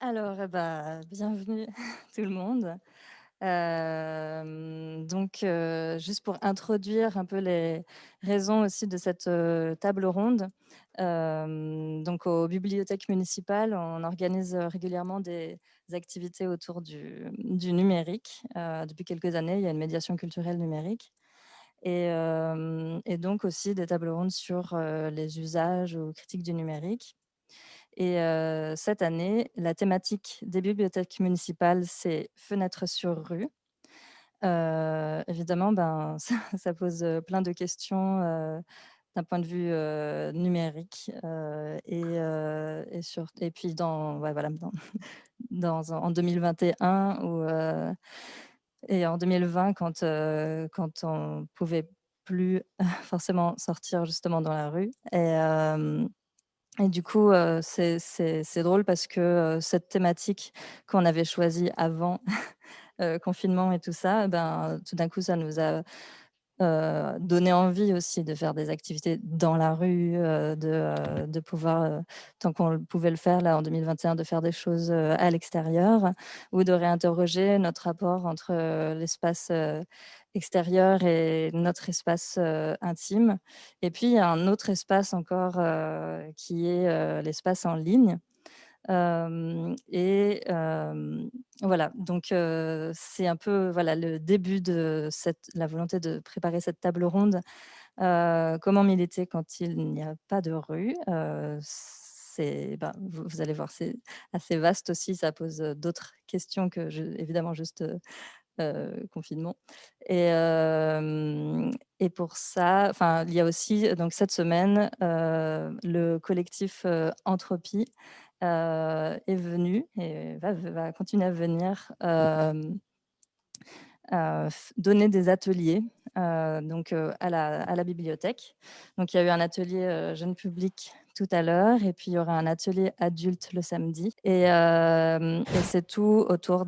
Alors, bienvenue tout le monde. Juste pour introduire un peu les raisons aussi de cette, table ronde, donc aux bibliothèques municipales, on organise, régulièrement des activités autour du numérique. Depuis quelques années, il y a une médiation culturelle numérique et donc aussi des tables rondes sur, les usages ou critiques du numérique. Cette année, la thématique des bibliothèques municipales, c'est fenêtre sur rue. Évidemment, ça pose, plein de questions, d'un point de vue, numérique, et puis en 2021 et en 2020 quand on pouvait plus forcément sortir justement dans la rue et du coup, c'est drôle parce que, cette thématique qu'on avait choisie avant, confinement et tout ça, tout d'un coup, ça nous a, donné envie aussi de faire des activités dans la rue, de pouvoir, tant qu'on pouvait le faire là en 2021, de faire des choses, à l'extérieur ou de réinterroger notre rapport entre, l'espace, extérieur et notre espace, intime. Et puis il y a un autre espace encore, qui est, l'espace en ligne. Voilà, donc c'est un peu, voilà, le début de la volonté de préparer cette table ronde. Comment militer quand il n'y a pas de rue? Vous allez voir, c'est assez vaste aussi, ça pose, d'autres questions que je évidemment juste, confinement et pour ça, enfin, il y a aussi donc cette semaine, le collectif, Entropie, est venu et va continuer à venir, donner des ateliers, à la bibliothèque. Donc il y a eu un atelier, jeune public tout à l'heure et puis il y aura un atelier adulte le samedi et c'est tout autour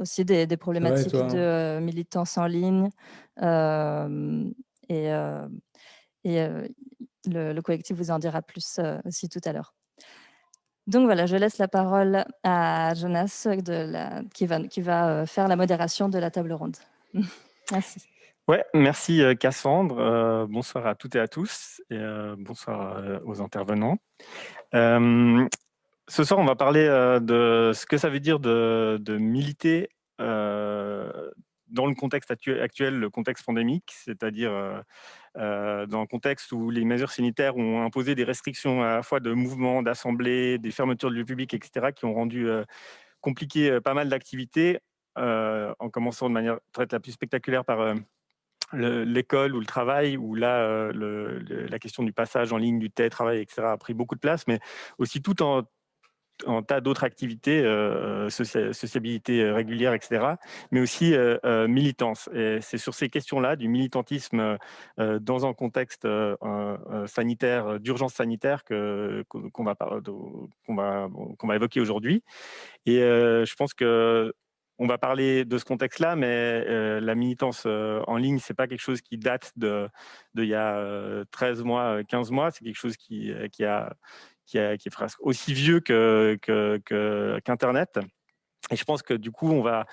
aussi des Ça va et problématiques de, toi? militance en ligne, hem et heu et le collectif vous en dira plus, aussi tout à l'heure. Donc voilà, je laisse la parole à Jonas qui va faire la modération de la table ronde. Merci. Ouais, merci Cassandre. Bonsoir à toutes et à tous et bonsoir aux intervenants. Euh, Ce soir, on va parler de ce que ça veut dire de militer dans le contexte actuel, le contexte pandémique, c'est-à-dire dans un contexte où les mesures sanitaires ont imposé des restrictions à la fois de mouvements, d'assemblées, des fermetures de lieux publics, etc., qui ont rendu compliqué pas mal d'activités, en commençant de manière peut-être la plus spectaculaire par l'école ou le travail, où là, la question du passage en ligne, du télétravail, etc., a pris beaucoup de place, mais aussi tout en tas d'autres activités, sociabilité régulière, etc., mais aussi militance. Et c'est sur ces questions-là, du militantisme dans un contexte sanitaire, d'urgence sanitaire, qu'on va évoquer aujourd'hui. Et je pense que on va parler de ce contexte-là, mais la militance en ligne, c'est pas quelque chose qui date de il y a 13 mois, 15 mois. C'est quelque chose qui est presque aussi vieux qu'Internet. Et je pense que du coup, on va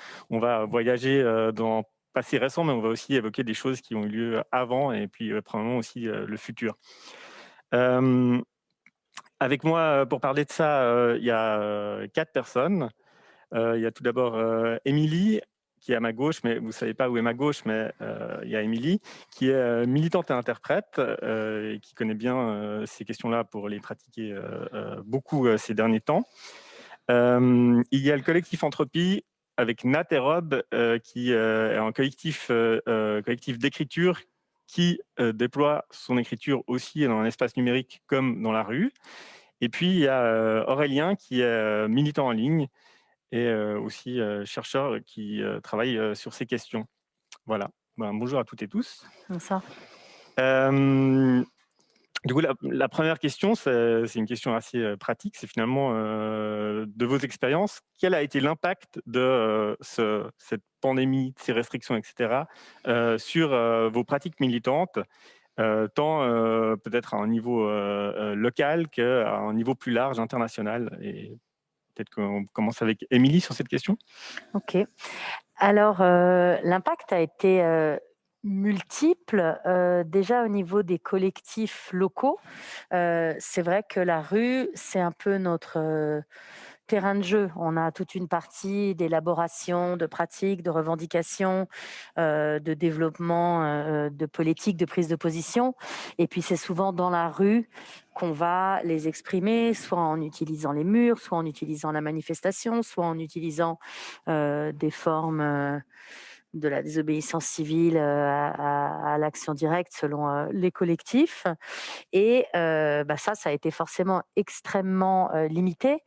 voyager dans le passé récent, mais on va aussi évoquer des choses qui ont eu lieu avant et puis probablement aussi le futur. Euh, Avec moi, pour parler de ça, il y a 4 personnes. Il y a tout d'abord Émilie, qui est à ma gauche, mais vous ne savez pas où est ma gauche, mais il y a Émilie, qui est militante et interprète, et qui connaît bien ces questions-là pour les pratiquer beaucoup ces derniers temps. Il y a le collectif Entropie, avec Nat et Rob, qui est un collectif d'écriture qui déploie son écriture aussi dans un espace numérique comme dans la rue. Et puis, il y a Aurélien, qui est militant en ligne, et aussi chercheur qui travaille sur ces questions. Voilà. Bonjour à toutes et tous. Bonsoir. Euh, du coup, la première question, c'est une question assez pratique. C'est finalement de vos expériences, quel a été l'impact de cette pandémie, de ces restrictions, etc., sur vos pratiques militantes, tant peut-être à un niveau local qu'à un niveau plus large, international, et peut-être qu'on commence avec Émilie sur cette question? OK. Alors, l'impact a été, multiple, déjà au niveau des collectifs locaux. C'est vrai que la rue, c'est un peu notre, terrain de jeu. On a toute une partie d'élaboration, de pratiques, de revendications, de développement, de politique, de prise de position et puis c'est souvent dans la rue qu'on va les exprimer, soit en utilisant les murs, soit en utilisant la manifestation, soit en utilisant, des formes, de la désobéissance civile, à l'action directe selon, les collectifs et ça a été forcément extrêmement, limité,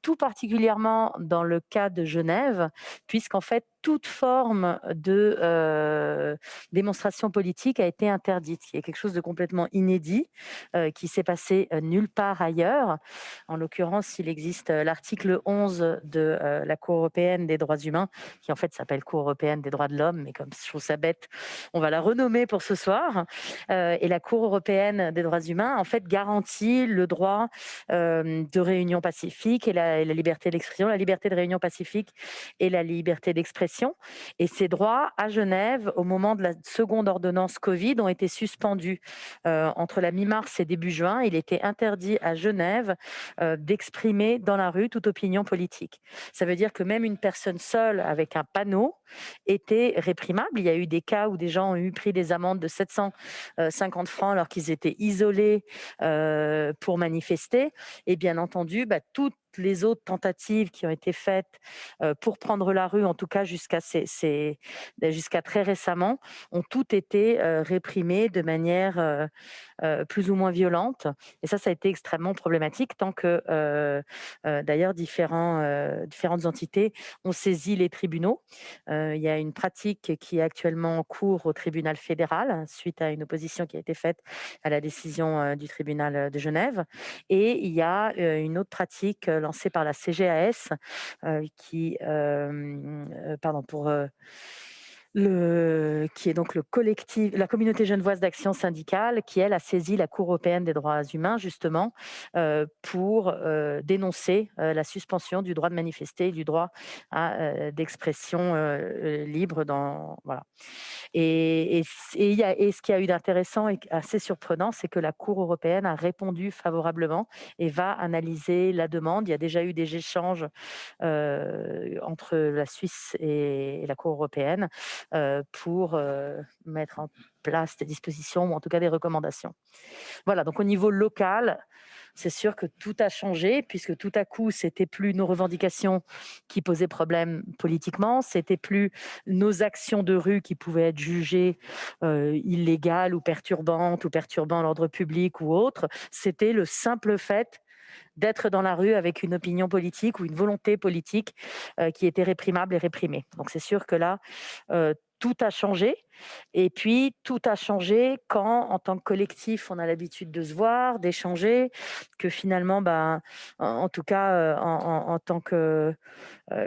tout particulièrement dans le cas de Genève, puisqu'en fait toute forme de, démonstration politique a été interdite. Il y a quelque chose de complètement inédit, qui s'est passé, nulle part ailleurs. En l'occurrence, il existe, l'article 11 de, la Cour européenne des droits humains, qui en fait s'appelle Cour européenne des droits de l'homme, mais comme je trouve ça bête, on va la renommer pour ce soir. Et la Cour européenne des droits humains, en fait, garantit le droit de réunion pacifique et la liberté d'expression, la liberté de réunion pacifique et la liberté d'expression. Et ces droits, à Genève, au moment de la seconde ordonnance Covid, ont été suspendus. Entre la mi-mars et début juin, il était interdit à Genève d'exprimer dans la rue toute opinion politique. Ça veut dire que même une personne seule avec un panneau était réprimable. Il y a eu des cas où des gens ont eu pris des amendes de 750 francs alors qu'ils étaient isolés pour manifester. Et bien entendu, toutes les autres tentatives qui ont été faites pour prendre la rue, en tout cas jusqu'à très récemment, ont toutes été réprimées de manière plus ou moins violente. Et ça a été extrêmement problématique tant que, d'ailleurs, différentes entités ont saisi les tribunaux. Il y a une pratique qui est actuellement en cours au tribunal fédéral suite à une opposition qui a été faite à la décision du tribunal de Genève. Et il y a une autre pratique lancée par la CGAS qui est donc le collectif, la communauté genevoise d'action syndicale, qui elle a saisi la Cour européenne des droits humains justement pour dénoncer la suspension du droit de manifester et du droit d'expression libre voilà. Et ce qu'il y a eu d'intéressant et assez surprenant, c'est que la Cour européenne a répondu favorablement et va analyser la demande. Il y a déjà eu des échanges entre la Suisse et la Cour européenne pour mettre en place des dispositions ou en tout cas des recommandations. Voilà, donc au niveau local, c'est sûr que tout a changé puisque tout à coup, c'était plus nos revendications qui posaient problème politiquement, c'était plus nos actions de rue qui pouvaient être jugées illégales ou perturbantes ou perturbant l'ordre public ou autre. C'était le simple fait d'être dans la rue avec une opinion politique ou une volonté politique qui était réprimable et réprimée. Donc c'est sûr que là, tout a changé. Et puis, tout a changé quand, en tant que collectif, on a l'habitude de se voir, d'échanger, que finalement, en tout cas, en tant que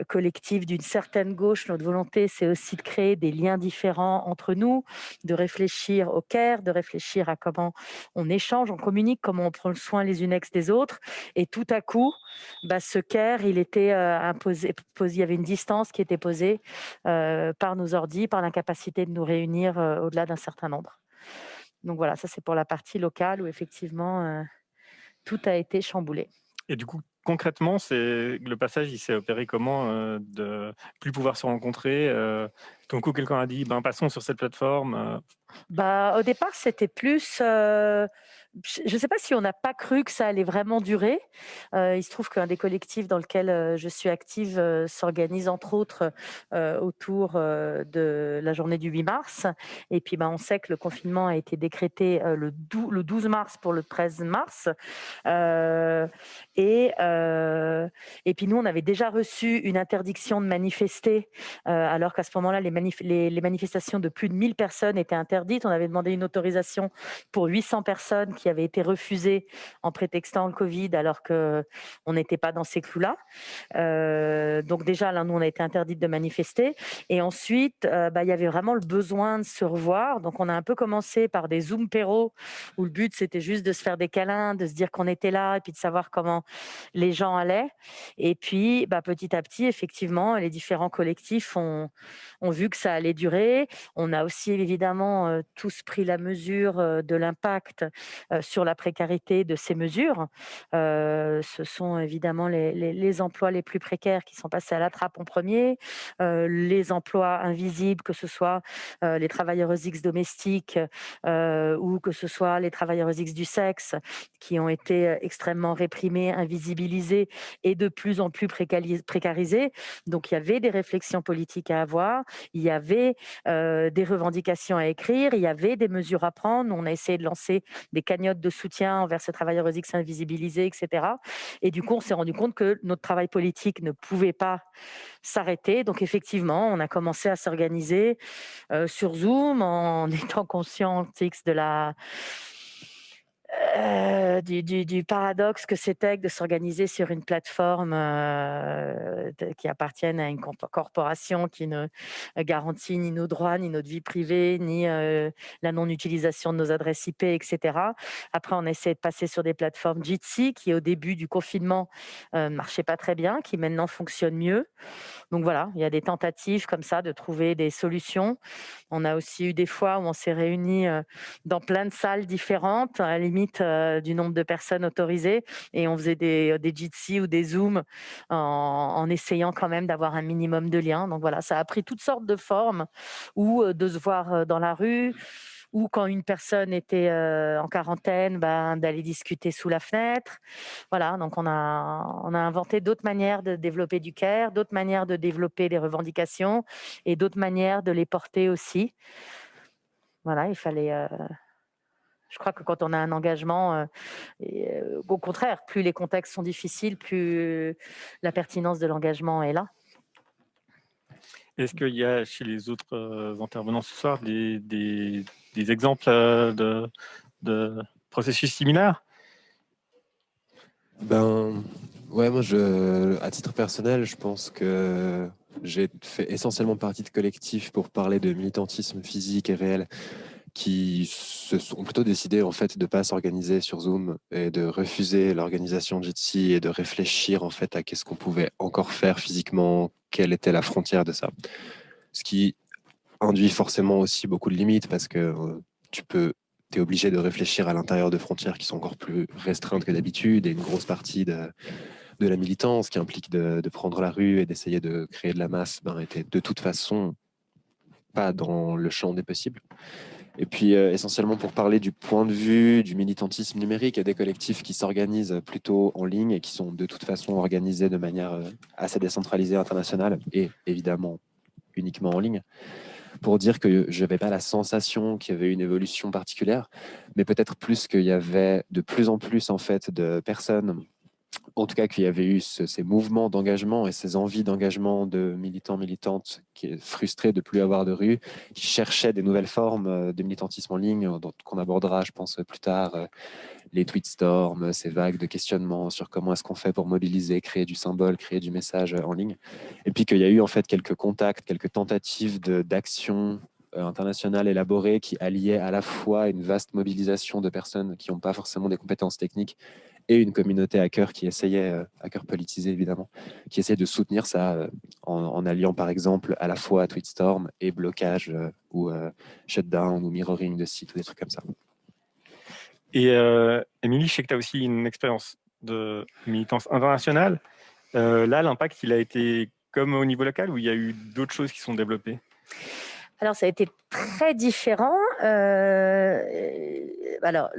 collectif d'une certaine gauche, notre volonté, c'est aussi de créer des liens différents entre nous, de réfléchir au care, de réfléchir à comment on échange, on communique, comment on prend le soin les unes des autres. Et tout à coup, ce care, il était imposé, il y avait une distance qui était posée par nos ordis, par l'incapacité de nous réunir au-delà d'un certain nombre. Donc voilà, ça c'est pour la partie locale où effectivement tout a été chamboulé. Et du coup, concrètement, le passage, il s'est opéré comment, de plus pouvoir se rencontrer, tout d'un coup, quelqu'un a dit: «Ben, passons sur cette plateforme», Au départ, c'était plus, je ne sais pas si on n'a pas cru que ça allait vraiment durer. Il se trouve qu'un des collectifs dans lequel, je suis active, s'organise entre autres, autour, de la journée du 8 mars et puis, on sait que le confinement a été décrété, le 12 mars pour le 13 mars. Heu et puis nous, on avait déjà reçu une interdiction de manifester, alors qu'à ce moment-là, les manifestations de plus de 1 000 personnes étaient interdites. On avait demandé une autorisation pour 800 personnes qui avait été refusée en prétextant le Covid, alors qu'on n'était pas dans ces clous-là. Donc déjà, là, nous, on a été interdites de manifester. Et ensuite, il y avait vraiment le besoin de se revoir. Donc, on a un peu commencé par des Zoom péros où le but, c'était juste de se faire des câlins, de se dire qu'on était là et puis de savoir comment les gens allaient. Et puis, petit à petit, effectivement, les différents collectifs ont vu que ça allait durer. On a aussi évidemment tous pris la mesure de l'impact sur la précarité de ces mesures. Ce sont évidemment les emplois les plus précaires qui sont passés à la trappe en premier, les emplois invisibles, que ce soit les travailleuses X domestiques ou que ce soit les travailleuses X du sexe, qui ont été extrêmement réprimées, invisibilisées et de plus en plus précarisées. Donc il y avait des réflexions politiques à avoir, il y avait des revendications à écrire, il y avait des mesures à prendre. Nous, on a essayé de lancer des cagnottes de soutien envers ces travailleuses X invisibilisées, etc. Et du coup, on s'est rendu compte que notre travail politique ne pouvait pas s'arrêter. Donc effectivement, on a commencé à s'organiser sur Zoom en étant conscient de du paradoxe que c'était que de s'organiser sur une plateforme qui appartienne à une corporation qui ne garantit ni nos droits, ni notre vie privée, ni la non-utilisation de nos adresses IP, etc. Après, on a essayé de passer sur des plateformes Jitsi qui, au début du confinement, ne marchaient pas très bien, qui maintenant fonctionnent mieux. Donc voilà, il y a des tentatives comme ça de trouver des solutions. On a aussi eu des fois où on s'est réunis dans plein de salles différentes, à la limite du nombre de personnes autorisées, et on faisait des Jitsi ou des Zooms en essayant quand même d'avoir un minimum de liens. Donc voilà, ça a pris toutes sortes de formes, ou de se voir dans la rue, ou quand une personne était en quarantaine, d'aller discuter sous la fenêtre. Voilà, donc on a inventé d'autres manières de développer du care, d'autres manières de développer les revendications et d'autres manières de les porter aussi. Voilà, il fallait. Je crois que quand on a un engagement, au contraire, plus les contextes sont difficiles, plus la pertinence de l'engagement est là. Est-ce qu'il y a chez les autres intervenants ce soir des exemples de processus similaires? Ben, ouais, moi, à titre personnel, je pense que j'ai fait essentiellement partie de collectifs pour parler de militantisme physique et réel qui se sont plutôt décidés en fait de pas s'organiser sur Zoom et de refuser l'organisation Jitsi et de réfléchir en fait à qu'est-ce qu'on pouvait encore faire physiquement, quelle était la frontière de ça. Ce qui induit forcément aussi beaucoup de limites parce que tu es obligé de réfléchir à l'intérieur de frontières qui sont encore plus restreintes que d'habitude et une grosse partie de la militance qui implique de prendre la rue et d'essayer de créer de la masse était de toute façon pas dans le champ des possibles. Et puis essentiellement pour parler du point de vue du militantisme numérique, il y a des collectifs qui s'organisent plutôt en ligne et qui sont de toute façon organisés de manière assez décentralisée internationale et évidemment uniquement en ligne, pour dire que je n'avais pas la sensation qu'il y avait une évolution particulière, mais peut-être plus qu'il y avait de plus en plus en fait de personnes, en tout cas qu'il y avait eu ces mouvements d'engagement et ces envies d'engagement de militants, militantes qui est frustrés de plus avoir de rue, qui cherchaient des nouvelles formes de militantisme en ligne, qu'on abordera, je pense, plus tard, les tweetstorms, ces vagues de questionnements sur comment est-ce qu'on fait pour mobiliser, créer du symbole, créer du message en ligne. Et puis qu'il y a eu en fait quelques contacts, quelques tentatives d'action internationale élaborée qui alliaient à la fois une vaste mobilisation de personnes qui n'ont pas forcément des compétences techniques et une communauté hacker qui essayait, hacker politisé évidemment, qui essayait de soutenir ça en alliant par exemple à la fois tweetstorm et blocage ou shutdown ou mirroring de sites ou des trucs comme ça. Et Émilie, je sais que tu as aussi une expérience de militance internationale. Là, l'impact, il a été comme au niveau local ou il y a eu d'autres choses qui sont développées? Alors, ça a été très différent. Alors,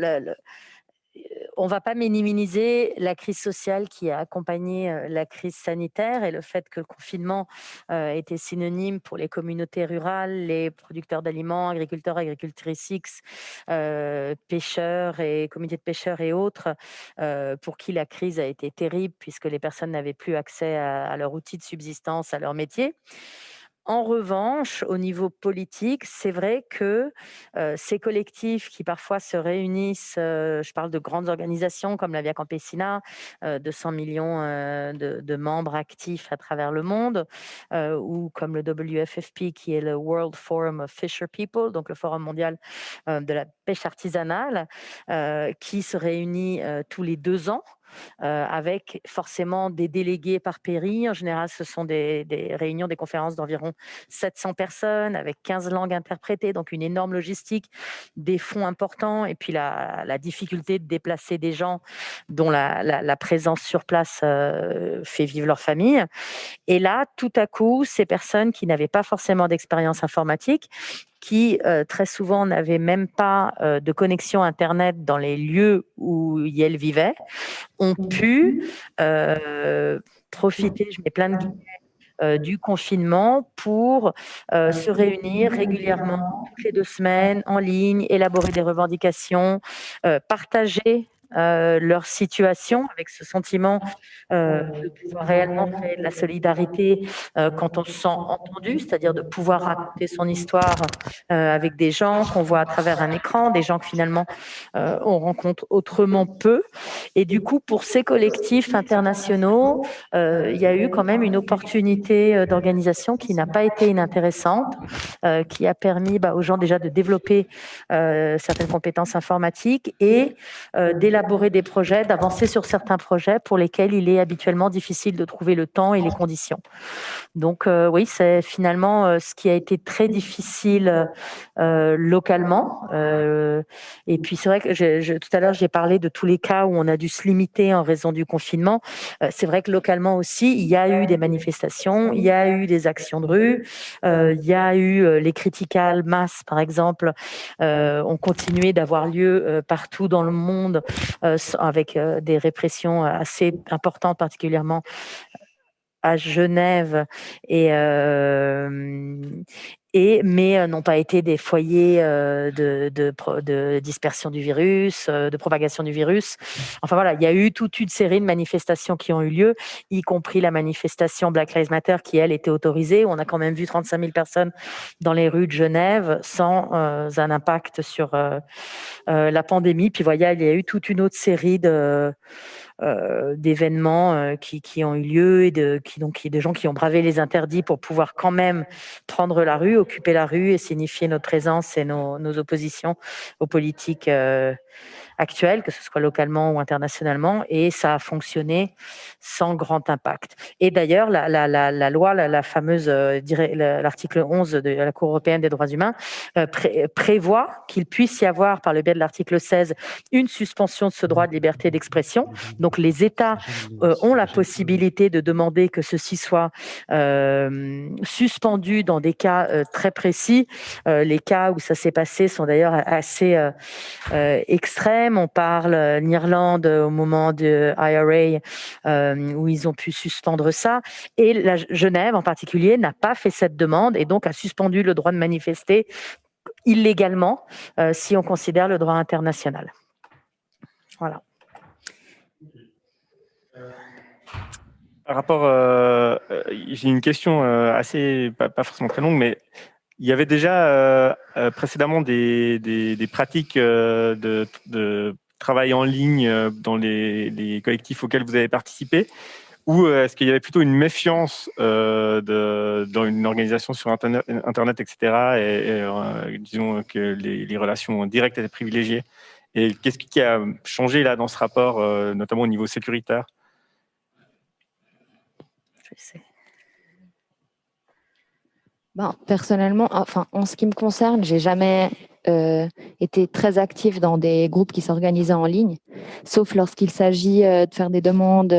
on ne va pas minimiser la crise sociale qui a accompagné la crise sanitaire et le fait que le confinement était synonyme pour les communautés rurales, les producteurs d'aliments, agriculteurs, agricultrices X, pêcheurs et comités de pêcheurs et autres, pour qui la crise a été terrible puisque les personnes n'avaient plus accès à leur outil de subsistance, à leur métier. En revanche, au niveau politique, c'est vrai que ces collectifs qui parfois se réunissent, je parle de grandes organisations comme la Via Campesina, 200 millions de membres actifs à travers le monde, ou comme le WFFP qui est le World Forum of Fisher People, donc le Forum mondial de la pêche artisanale, qui se réunit tous les 2 ans. Avec forcément des délégués par pays. En général, ce sont des réunions, des conférences d'environ 700 personnes avec 15 langues interprétées, donc une énorme logistique, des fonds importants et puis la difficulté de déplacer des gens dont la présence sur place fait vivre leur famille. Et là, tout à coup, ces personnes qui n'avaient pas forcément d'expérience informatique, qui très souvent n'avaient même pas de connexion Internet dans les lieux où elles vivaient, ont pu profiter, je mets plein de guillemets, du confinement pour se réunir régulièrement, toutes les 2 semaines, en ligne, élaborer des revendications, partager leur situation avec ce sentiment de pouvoir réellement créer de la solidarité quand on se sent entendu, c'est-à-dire de pouvoir raconter son histoire avec des gens qu'on voit à travers un écran, des gens que finalement on rencontre autrement peu. Et du coup, pour ces collectifs internationaux, il y a eu quand même une opportunité d'organisation qui n'a pas été inintéressante, qui a permis aux gens déjà de développer certaines compétences informatiques et d'élaborer des projets, d'avancer sur certains projets pour lesquels il est habituellement difficile de trouver le temps et les conditions. Donc oui, c'est finalement ce qui a été très difficile localement. Et puis c'est vrai que tout à l'heure, j'ai parlé de tous les cas où on a dû se limiter en raison du confinement. C'est vrai que localement aussi, il y a eu des manifestations, il y a eu des actions de rue, il y a eu les Critical Mass, par exemple, ont continué d'avoir lieu partout dans le monde avec des répressions assez importantes, particulièrement à Genève mais n'ont pas été des foyers de dispersion du virus, de propagation du virus. Enfin voilà, il y a eu toute une série de manifestations qui ont eu lieu, y compris la manifestation Black Lives Matter qui, elle, était autorisée. On a quand même vu 35 000 personnes dans les rues de Genève sans un impact sur la pandémie. Puis voilà, il y a eu toute une autre série d'événements qui ont eu lieu et de gens qui ont bravé les interdits pour pouvoir quand même prendre la rue, occuper la rue et signifier notre présence et nos oppositions aux politiques actuelles, que ce soit localement ou internationalement, et ça a fonctionné sans grand impact. Et d'ailleurs, la loi, la fameuse, l'article 11 de la Cour européenne des droits humains prévoit qu'il puisse y avoir, par le biais de l'article 16, une suspension de ce droit de liberté d'expression. Donc les États ont la possibilité de demander que ceci soit suspendu dans des cas très précis. Les cas où ça s'est passé sont d'ailleurs assez extrêmes. On parle l'Irlande au moment de IRA où ils ont pu suspendre ça. Et la Genève en particulier n'a pas fait cette demande et donc a suspendu le droit de manifester illégalement si on considère le droit international. Voilà. Par rapport, j'ai une question assez, pas forcément très longue, mais il y avait déjà précédemment des pratiques de travail en ligne dans les collectifs auxquels vous avez participé, ou est-ce qu'il y avait plutôt une méfiance dans une organisation sur Internet, etc., et disons que les relations directes étaient privilégiées? Et qu'est-ce qui a changé là dans ce rapport, notamment au niveau sécuritaire? Personnellement, en ce qui me concerne, j'ai jamais été très active dans des groupes qui s'organisaient en ligne, sauf lorsqu'il s'agit de faire des demandes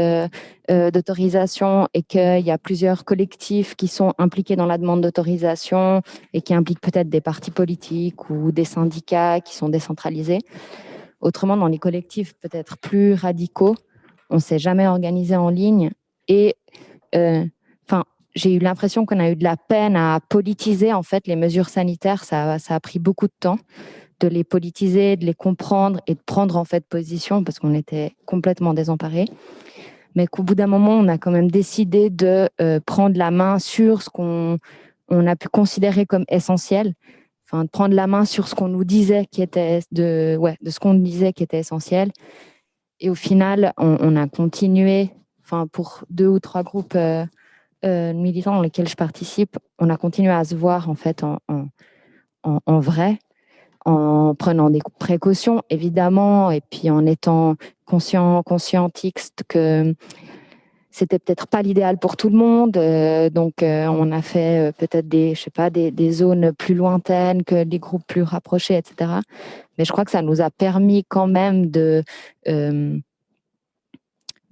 d'autorisation et qu'il y a plusieurs collectifs qui sont impliqués dans la demande d'autorisation et qui impliquent peut-être des partis politiques ou des syndicats qui sont décentralisés. Autrement, dans les collectifs peut-être plus radicaux, on ne s'est jamais organisé en ligne et j'ai eu l'impression qu'on a eu de la peine à politiser en fait les mesures sanitaires. Ça a pris beaucoup de temps de les politiser, de les comprendre et de prendre en fait position parce qu'on était complètement désemparés. Mais qu'au bout d'un moment, on a quand même décidé de prendre la main sur ce qu'on on a pu considérer comme essentiel, de prendre la main sur ce qu'on nous disait qui était de ce qu'on nous disait qui était essentiel. Et au final, on a continué, pour 2 ou 3 groupes militants dans lesquels je participe, on a continué à se voir en fait en vrai, en prenant des précautions évidemment, et puis en étant conscientiste que c'était peut-être pas l'idéal pour tout le monde, donc on a fait peut-être des zones plus lointaines que des groupes plus rapprochés, etc. Mais je crois que ça nous a permis quand même de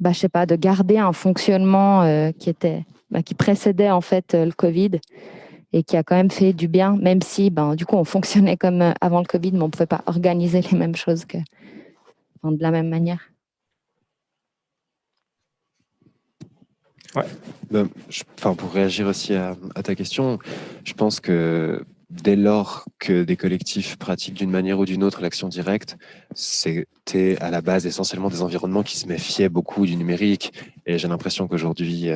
garder un fonctionnement qui précédait en fait le Covid et qui a quand même fait du bien, même si du coup on fonctionnait comme avant le Covid, mais on ne pouvait pas organiser les mêmes choses de la même manière. Ouais. Pour réagir aussi à ta question, je pense que dès lors que des collectifs pratiquent d'une manière ou d'une autre l'action directe, c'était à la base essentiellement des environnements qui se méfiaient beaucoup du numérique. Et j'ai l'impression qu'aujourd'hui,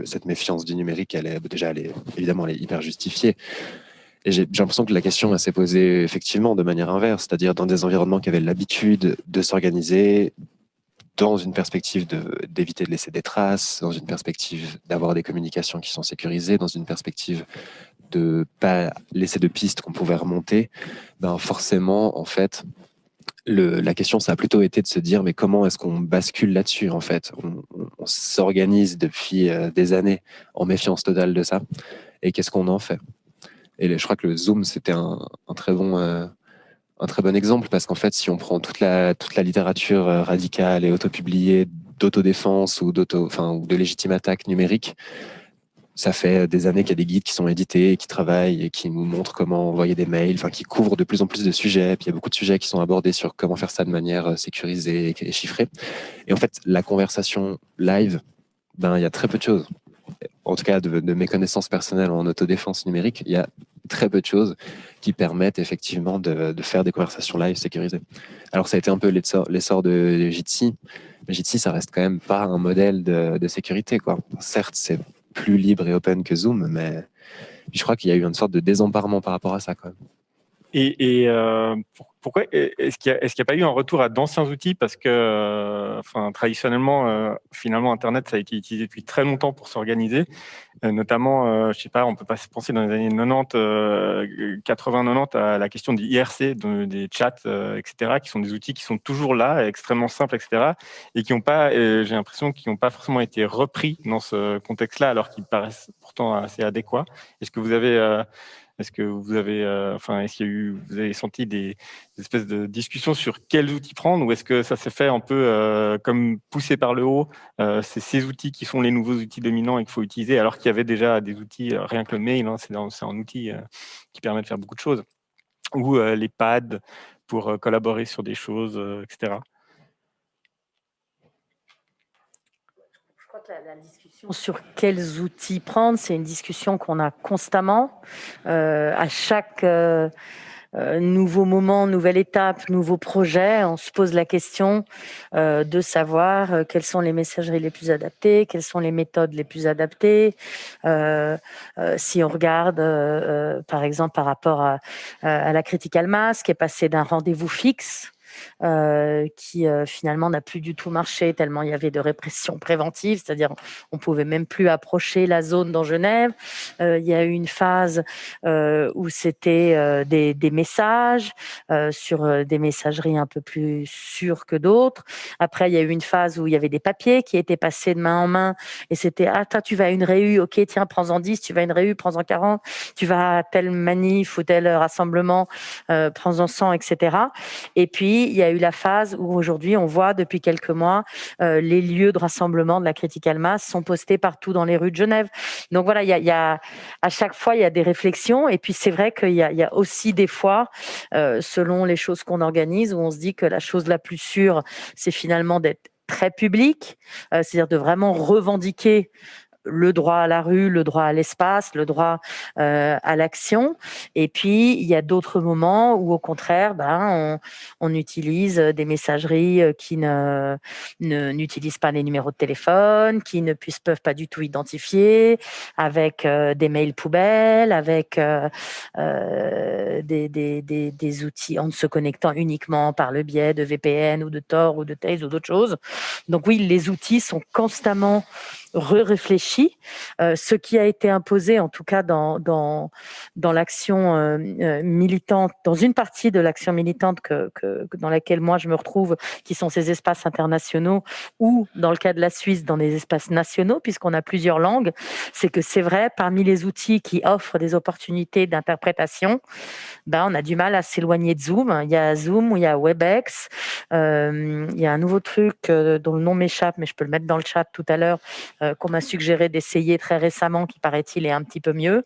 cette méfiance du numérique, elle est évidemment hyper justifiée. Et j'ai l'impression que la question s'est posée effectivement de manière inverse, c'est-à-dire dans des environnements qui avaient l'habitude de s'organiser, dans une perspective d'éviter de laisser des traces, dans une perspective d'avoir des communications qui sont sécurisées, dans une perspective de pas laisser de pistes qu'on pouvait remonter, forcément, en fait, la question, ça a plutôt été de se dire, mais comment est-ce qu'on bascule là-dessus, en fait? On s'organise depuis des années en méfiance totale de ça, et qu'est-ce qu'on en fait? Et je crois que le Zoom, c'était un très bon exemple, parce qu'en fait, si on prend toute la littérature radicale et autopubliée d'autodéfense ou de légitime attaque numérique, ça fait des années qu'il y a des guides qui sont édités, qui travaillent et qui nous montrent comment envoyer des mails, qui couvrent de plus en plus de sujets. Puis il y a beaucoup de sujets qui sont abordés sur comment faire ça de manière sécurisée et chiffrée. Et en fait, la conversation live, il y a très peu de choses. En tout cas, de mes connaissances personnelles en autodéfense numérique, il y a très peu de choses qui permettent effectivement de faire des conversations live sécurisées. Alors, ça a été un peu l'essor de Jitsi, mais Jitsi, ça reste quand même pas un modèle de sécurité, quoi. Certes, c'est plus libre et open que Zoom, mais je crois qu'il y a eu une sorte de désemparement par rapport à ça, quand même. Et pourquoi est-ce qu'il n'y a pas eu un retour à d'anciens outils? Parce que traditionnellement, finalement, Internet, ça a été utilisé depuis très longtemps pour s'organiser. Notamment, je sais pas, on peut pas se penser dans les années 90, 80-90 à la question du IRC, des chats, etc., qui sont des outils qui sont toujours là, extrêmement simples, etc., et qui n'ont pas, j'ai l'impression, qui n'ont pas forcément été repris dans ce contexte-là, alors qu'ils paraissent pourtant assez adéquats. Est-ce que vous avez est-ce que vous avez, vous avez senti des espèces de discussions sur quels outils prendre, ou est-ce que ça s'est fait un peu comme poussé par le haut? C'est ces outils qui sont les nouveaux outils dominants et qu'il faut utiliser, alors qu'il y avait déjà des outils, rien que le mail, c'est un outil qui permet de faire beaucoup de choses, ou les pads pour collaborer sur des choses, etc. Je crois que la discussion sur quels outils prendre, c'est une discussion qu'on a constamment. À chaque nouveau moment, nouvelle étape, nouveau projet, on se pose la question de savoir quelles sont les messageries les plus adaptées, quelles sont les méthodes les plus adaptées. Si on regarde, par exemple, par rapport à la Critical Mass, qui est passée d'un rendez-vous fixe, qui finalement n'a plus du tout marché tellement il y avait de répression préventive, c'est-à-dire on pouvait même plus approcher la zone dans Genève. Il y a eu une phase où c'était des messages sur des messageries un peu plus sûres que d'autres. Après, il y a eu une phase où il y avait des papiers qui étaient passés de main en main, et c'était toi tu vas à une réu, ok, tiens, prends-en 10, tu vas à une réu, prends-en 40, tu vas à tel manif ou tel rassemblement, prends-en 100, etc. Et puis, il y a eu la phase où aujourd'hui, on voit depuis quelques mois, les lieux de rassemblement de la Critical Mass sont postés partout dans les rues de Genève. Donc voilà, à chaque fois, il y a des réflexions. Et puis, c'est vrai qu'il y a aussi des fois, selon les choses qu'on organise, où on se dit que la chose la plus sûre, c'est finalement d'être très public, c'est-à-dire de vraiment revendiquer le droit à la rue, le droit à l'espace, le droit à l'action. Et puis, il y a d'autres moments où, au contraire, on utilise des messageries qui n'utilisent pas les numéros de téléphone, qui ne peuvent pas du tout identifier, avec des mails poubelles, avec des outils en se connectant uniquement par le biais de VPN ou de Tor ou de Tails ou d'autres choses. Donc oui, les outils sont constamment réfléchis. Ce qui a été imposé, en tout cas dans l'action militante, dans une partie de l'action militante dans laquelle moi je me retrouve, qui sont ces espaces internationaux, ou dans le cas de la Suisse, dans des espaces nationaux, puisqu'on a plusieurs langues, c'est que c'est vrai, parmi les outils qui offrent des opportunités d'interprétation, on a du mal à s'éloigner de Zoom. Il y a Zoom ou il y a WebEx. Il y a un nouveau truc dont le nom m'échappe, mais je peux le mettre dans le chat tout à l'heure, qu'on m'a suggéré d'essayer très récemment, qui paraît-il est un petit peu mieux.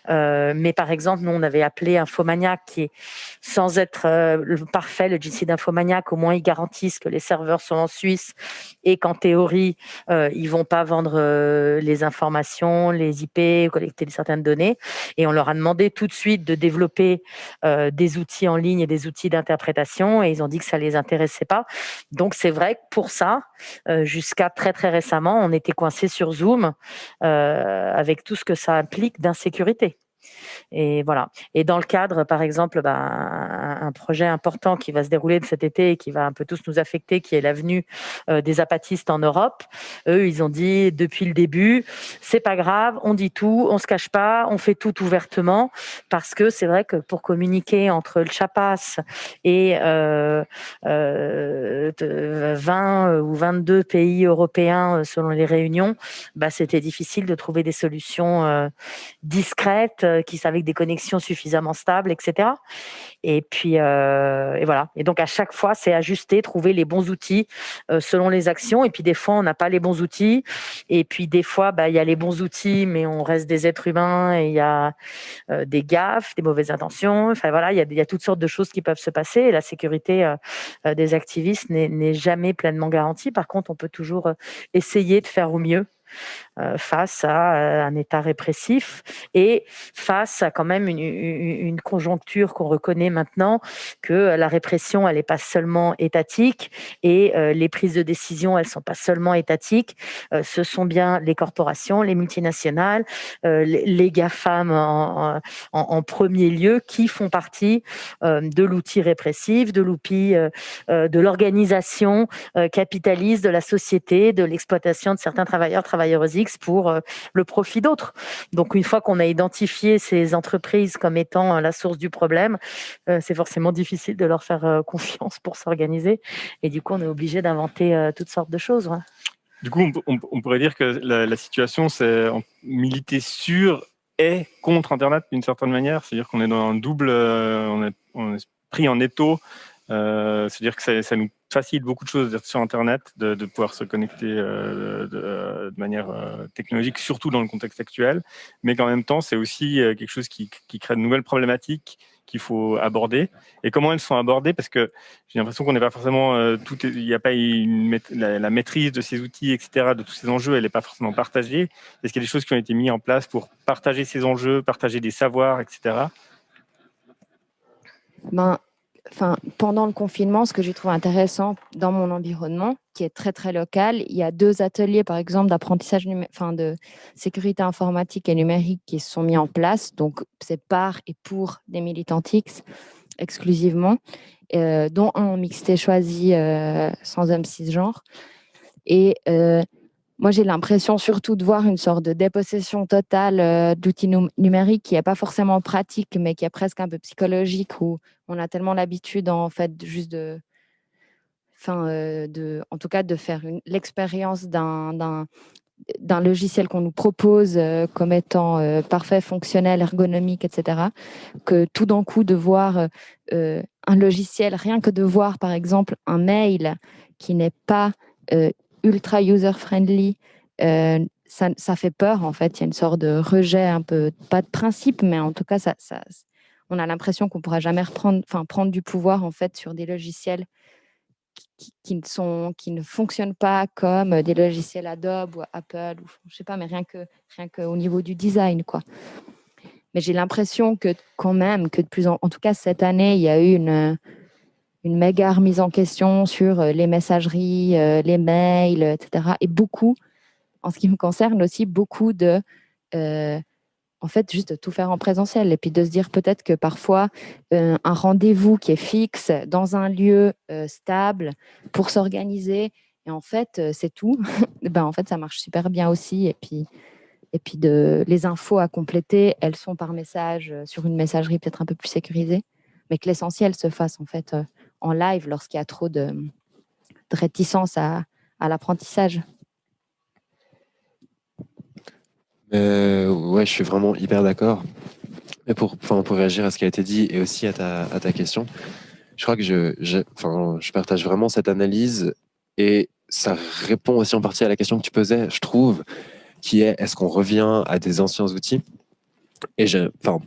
Mais par exemple, nous, on avait appelé Infomaniac, qui est, sans être parfait, le GC d'Infomaniac, au moins ils garantissent que les serveurs sont en Suisse et qu'en théorie, ils vont pas vendre les informations, les IP, collecter certaines données. Et on leur a demandé tout de suite de développer des outils en ligne et des outils d'interprétation, et ils ont dit que ça les intéressait pas. Donc c'est vrai que pour ça, jusqu'à très très récemment, on était coincé sur Zoom avec tout ce que ça implique d'insécurité. Et voilà. Et dans le cadre, par exemple, un projet important qui va se dérouler de cet été et qui va un peu tous nous affecter, qui est l'avenue des apatistes en Europe. Eux, ils ont dit depuis le début, c'est pas grave, on dit tout, on se cache pas, on fait tout ouvertement, parce que c'est vrai que pour communiquer entre le Chapas et 20 ou 22 pays européens selon les réunions, c'était difficile de trouver des solutions discrètes, avec des connexions suffisamment stables, etc. Et puis, et voilà. Et donc, à chaque fois, c'est ajuster, trouver les bons outils selon les actions. Et puis, des fois, on n'a pas les bons outils. Et puis, des fois, il y a les bons outils, mais on reste des êtres humains et il y a des gaffes, des mauvaises intentions. Enfin, voilà, il y a toutes sortes de choses qui peuvent se passer. Et la sécurité des activistes n'est jamais pleinement garantie. Par contre, on peut toujours essayer de faire au mieux face à un État répressif et face à quand même une conjoncture qu'on reconnaît maintenant, que la répression, elle n'est pas seulement étatique et les prises de décision, elles ne sont pas seulement étatiques. Ce sont bien les corporations, les multinationales, les GAFAM en premier lieu, qui font partie de l'outil répressif, de l'outil de l'organisation capitaliste de la société, de l'exploitation de certains travailleurs, travailleuses X pour le profit d'autres. Donc, une fois qu'on a identifié ces entreprises comme étant la source du problème, c'est forcément difficile de leur faire confiance pour s'organiser. Et du coup, on est obligé d'inventer toutes sortes de choses. Ouais. Du coup, on pourrait dire que la situation, c'est militer sur et contre Internet d'une certaine manière. C'est-à-dire qu'on est dans un double, on est pris en étau. C'est-à-dire que ça nous facilite beaucoup de choses d'être sur Internet, de pouvoir se connecter de manière technologique, surtout dans le contexte actuel, mais qu'en même temps, c'est aussi quelque chose qui crée de nouvelles problématiques qu'il faut aborder. Et comment elles sont abordées? Parce que j'ai l'impression qu'on n'est pas forcément... il n'y a pas la maîtrise de ces outils, etc., de tous ces enjeux, elle n'est pas forcément partagée. Est-ce qu'il y a des choses qui ont été mises en place pour partager ces enjeux, partager des savoirs, etc.? Pendant le confinement, ce que j'ai trouvé intéressant dans mon environnement, qui est très, très local, il y a 2 ateliers, par exemple, d'apprentissage de sécurité informatique et numérique qui se sont mis en place. Donc, c'est par et pour des militants X exclusivement, dont un en mixité choisie sans homme cisgenre. Et moi, j'ai l'impression surtout de voir une sorte de dépossession totale d'outils numériques qui n'est pas forcément pratique, mais qui est presque un peu psychologique, où on a tellement l'habitude, en fait, juste en tout cas, de faire l'expérience d'un logiciel qu'on nous propose comme étant parfait, fonctionnel, ergonomique, etc., que tout d'un coup, de voir un logiciel, rien que de voir, par exemple, un mail qui n'est pas ultra user-friendly, ça fait peur, en fait. Il y a une sorte de rejet, un peu, pas de principe, mais en tout cas, on a l'impression qu'on ne pourra jamais prendre du pouvoir, en fait, sur des logiciels qui ne fonctionnent pas comme des logiciels Adobe ou Apple, ou je sais pas, mais rien que au niveau du design, quoi. Mais j'ai l'impression que quand même, que de plus en tout cas cette année, il y a eu une méga remise en question sur les messageries, les mails, etc. Et beaucoup, en ce qui me concerne aussi, beaucoup de, en fait, juste de tout faire en présentiel. Et puis de se dire peut-être que parfois, un rendez-vous qui est fixe dans un lieu stable pour s'organiser, et en fait, c'est tout. Ben, en fait, ça marche super bien aussi. Et puis les infos à compléter, elles sont par message sur une messagerie peut-être un peu plus sécurisée, mais que l'essentiel se fasse en fait en live lorsqu'il y a trop de réticence à l'apprentissage. Ouais, je suis vraiment hyper d'accord. Mais pour réagir à ce qui a été dit et aussi à ta question, je crois que je partage vraiment cette analyse et ça répond aussi en partie à la question que tu posais, je trouve, qui est est-ce qu'on revient à des anciens outils? Et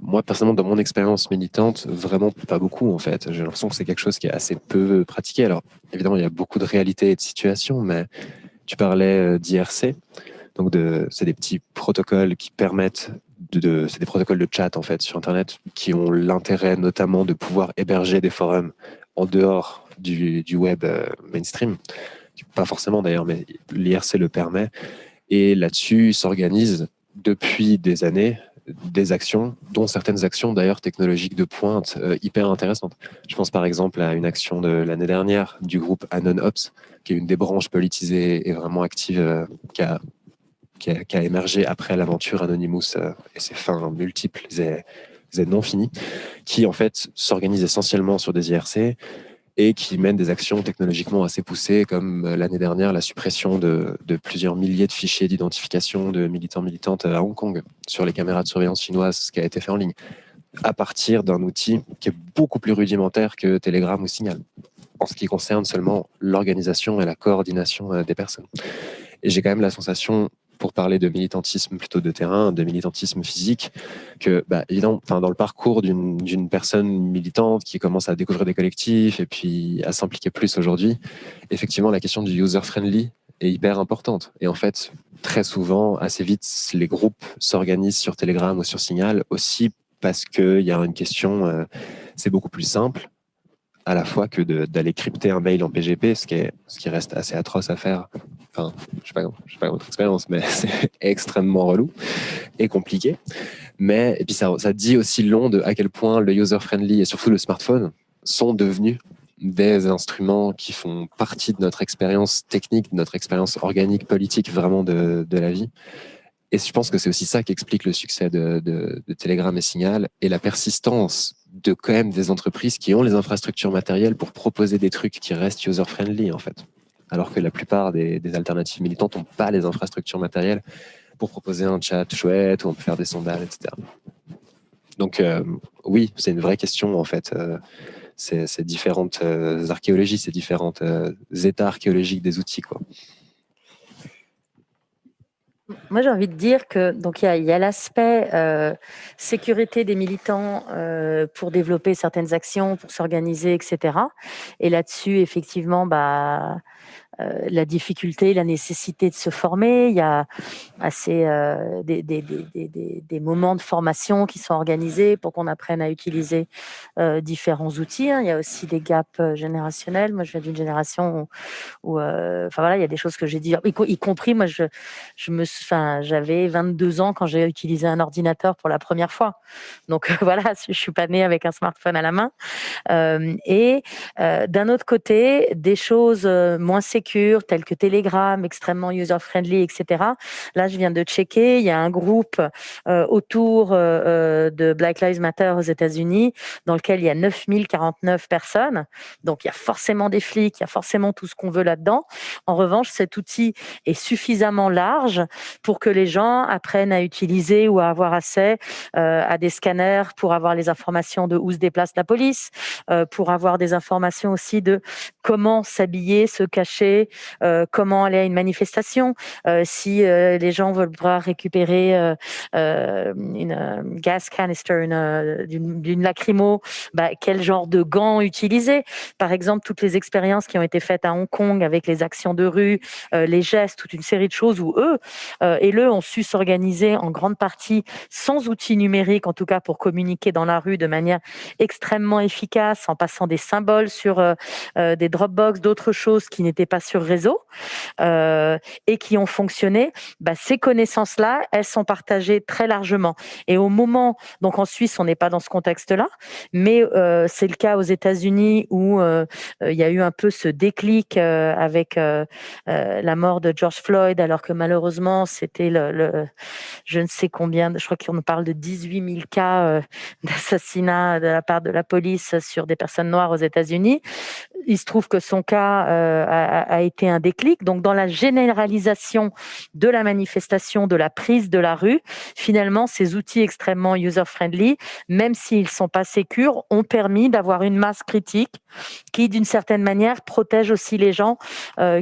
moi, personnellement, dans mon expérience militante, vraiment pas beaucoup, en fait. J'ai l'impression que c'est quelque chose qui est assez peu pratiqué. Alors, évidemment, il y a beaucoup de réalités et de situations, mais tu parlais d'IRC. Donc, c'est des petits protocoles qui permettent c'est des protocoles de chat, en fait, sur Internet, qui ont l'intérêt, notamment, de pouvoir héberger des forums en dehors du web mainstream. Pas forcément, d'ailleurs, mais l'IRC le permet. Et là-dessus, s'organisent depuis des années des actions, dont certaines actions d'ailleurs technologiques de pointe hyper intéressantes. Je pense par exemple à une action de l'année dernière du groupe AnonOps, qui est une des branches politisées et vraiment actives qui a émergé après l'aventure Anonymous et ses fins multiples et non finies, qui en fait s'organise essentiellement sur des IRC et qui mène des actions technologiquement assez poussées, comme l'année dernière la suppression de plusieurs milliers de fichiers d'identification de militants-militantes à Hong Kong sur les caméras de surveillance chinoises, ce qui a été fait en ligne, à partir d'un outil qui est beaucoup plus rudimentaire que Telegram ou Signal, en ce qui concerne seulement l'organisation et la coordination des personnes. Et j'ai quand même la sensation, pour parler de militantisme plutôt de terrain, de militantisme physique, que évidemment, dans le parcours d'une personne militante qui commence à découvrir des collectifs et puis à s'impliquer plus aujourd'hui, effectivement, la question du user-friendly est hyper importante. Et en fait, très souvent, assez vite, les groupes s'organisent sur Telegram ou sur Signal aussi parce qu'il y a une question, c'est beaucoup plus simple à la fois que d'aller crypter un mail en PGP, ce qui reste assez atroce à faire. Enfin, je sais pas votre expérience, mais c'est extrêmement relou et compliqué. Et puis ça dit aussi long de à quel point le user-friendly et surtout le smartphone sont devenus des instruments qui font partie de notre expérience technique, de notre expérience organique, politique, vraiment de la vie. Et je pense que c'est aussi ça qui explique le succès de Telegram et Signal et la persistance de quand même des entreprises qui ont les infrastructures matérielles pour proposer des trucs qui restent user-friendly, en fait. Alors que la plupart des alternatives militantes n'ont pas les infrastructures matérielles pour proposer un chat chouette, où on peut faire des sondages, etc. Donc oui, c'est une vraie question, en fait. Ces différentes archéologies, ces différentes états archéologiques des outils, quoi. Moi, j'ai envie de dire que donc il y a l'aspect sécurité des militants pour développer certaines actions, pour s'organiser, etc. Et là-dessus, effectivement, la difficulté, la nécessité de se former. Il y a des moments de formation qui sont organisés pour qu'on apprenne à utiliser différents outils. Il y a aussi des gaps générationnels. Moi, je viens d'une génération où il y a des choses que j'ai dit, y compris moi, j'avais 22 ans quand j'ai utilisé un ordinateur pour la première fois. Donc voilà, je suis pas née avec un smartphone à la main. D'un autre côté, des choses moins sécures, telles que Telegram, extrêmement user-friendly, etc. Là, je viens de checker, il y a un groupe autour de Black Lives Matter aux États-Unis, dans lequel il y a 9049 personnes. Donc, il y a forcément des flics, il y a forcément tout ce qu'on veut là-dedans. En revanche, cet outil est suffisamment large pour que les gens apprennent à utiliser ou à avoir accès à des scanners pour avoir les informations de où se déplace la police, pour avoir des informations aussi de comment s'habiller, se cacher protéger, comment aller à une manifestation, si les gens veulent pouvoir récupérer une gas canister, d'une lacrymo, quel genre de gants utiliser. Par exemple, toutes les expériences qui ont été faites à Hong Kong avec les actions de rue, les gestes, toute une série de choses où eux ont su s'organiser en grande partie sans outils numériques, en tout cas pour communiquer dans la rue de manière extrêmement efficace, en passant des symboles sur des Dropbox, d'autres choses qui n'étaient pas sur réseau et qui ont fonctionné. Ces connaissances-là, elles sont partagées très largement. Et au moment, donc en Suisse, on n'est pas dans ce contexte-là, mais c'est le cas aux États-Unis où il y a eu un peu ce déclic avec la mort de George Floyd, alors que malheureusement, c'était je ne sais combien, je crois qu'on parle de 18 000 cas d'assassinat de la part de la police sur des personnes noires aux États-Unis. Il se trouve que son cas a été un déclic. Donc, dans la généralisation de la manifestation, de la prise de la rue, finalement, ces outils extrêmement user-friendly, même s'ils ne sont pas sécures, ont permis d'avoir une masse critique qui, d'une certaine manière, protège aussi les gens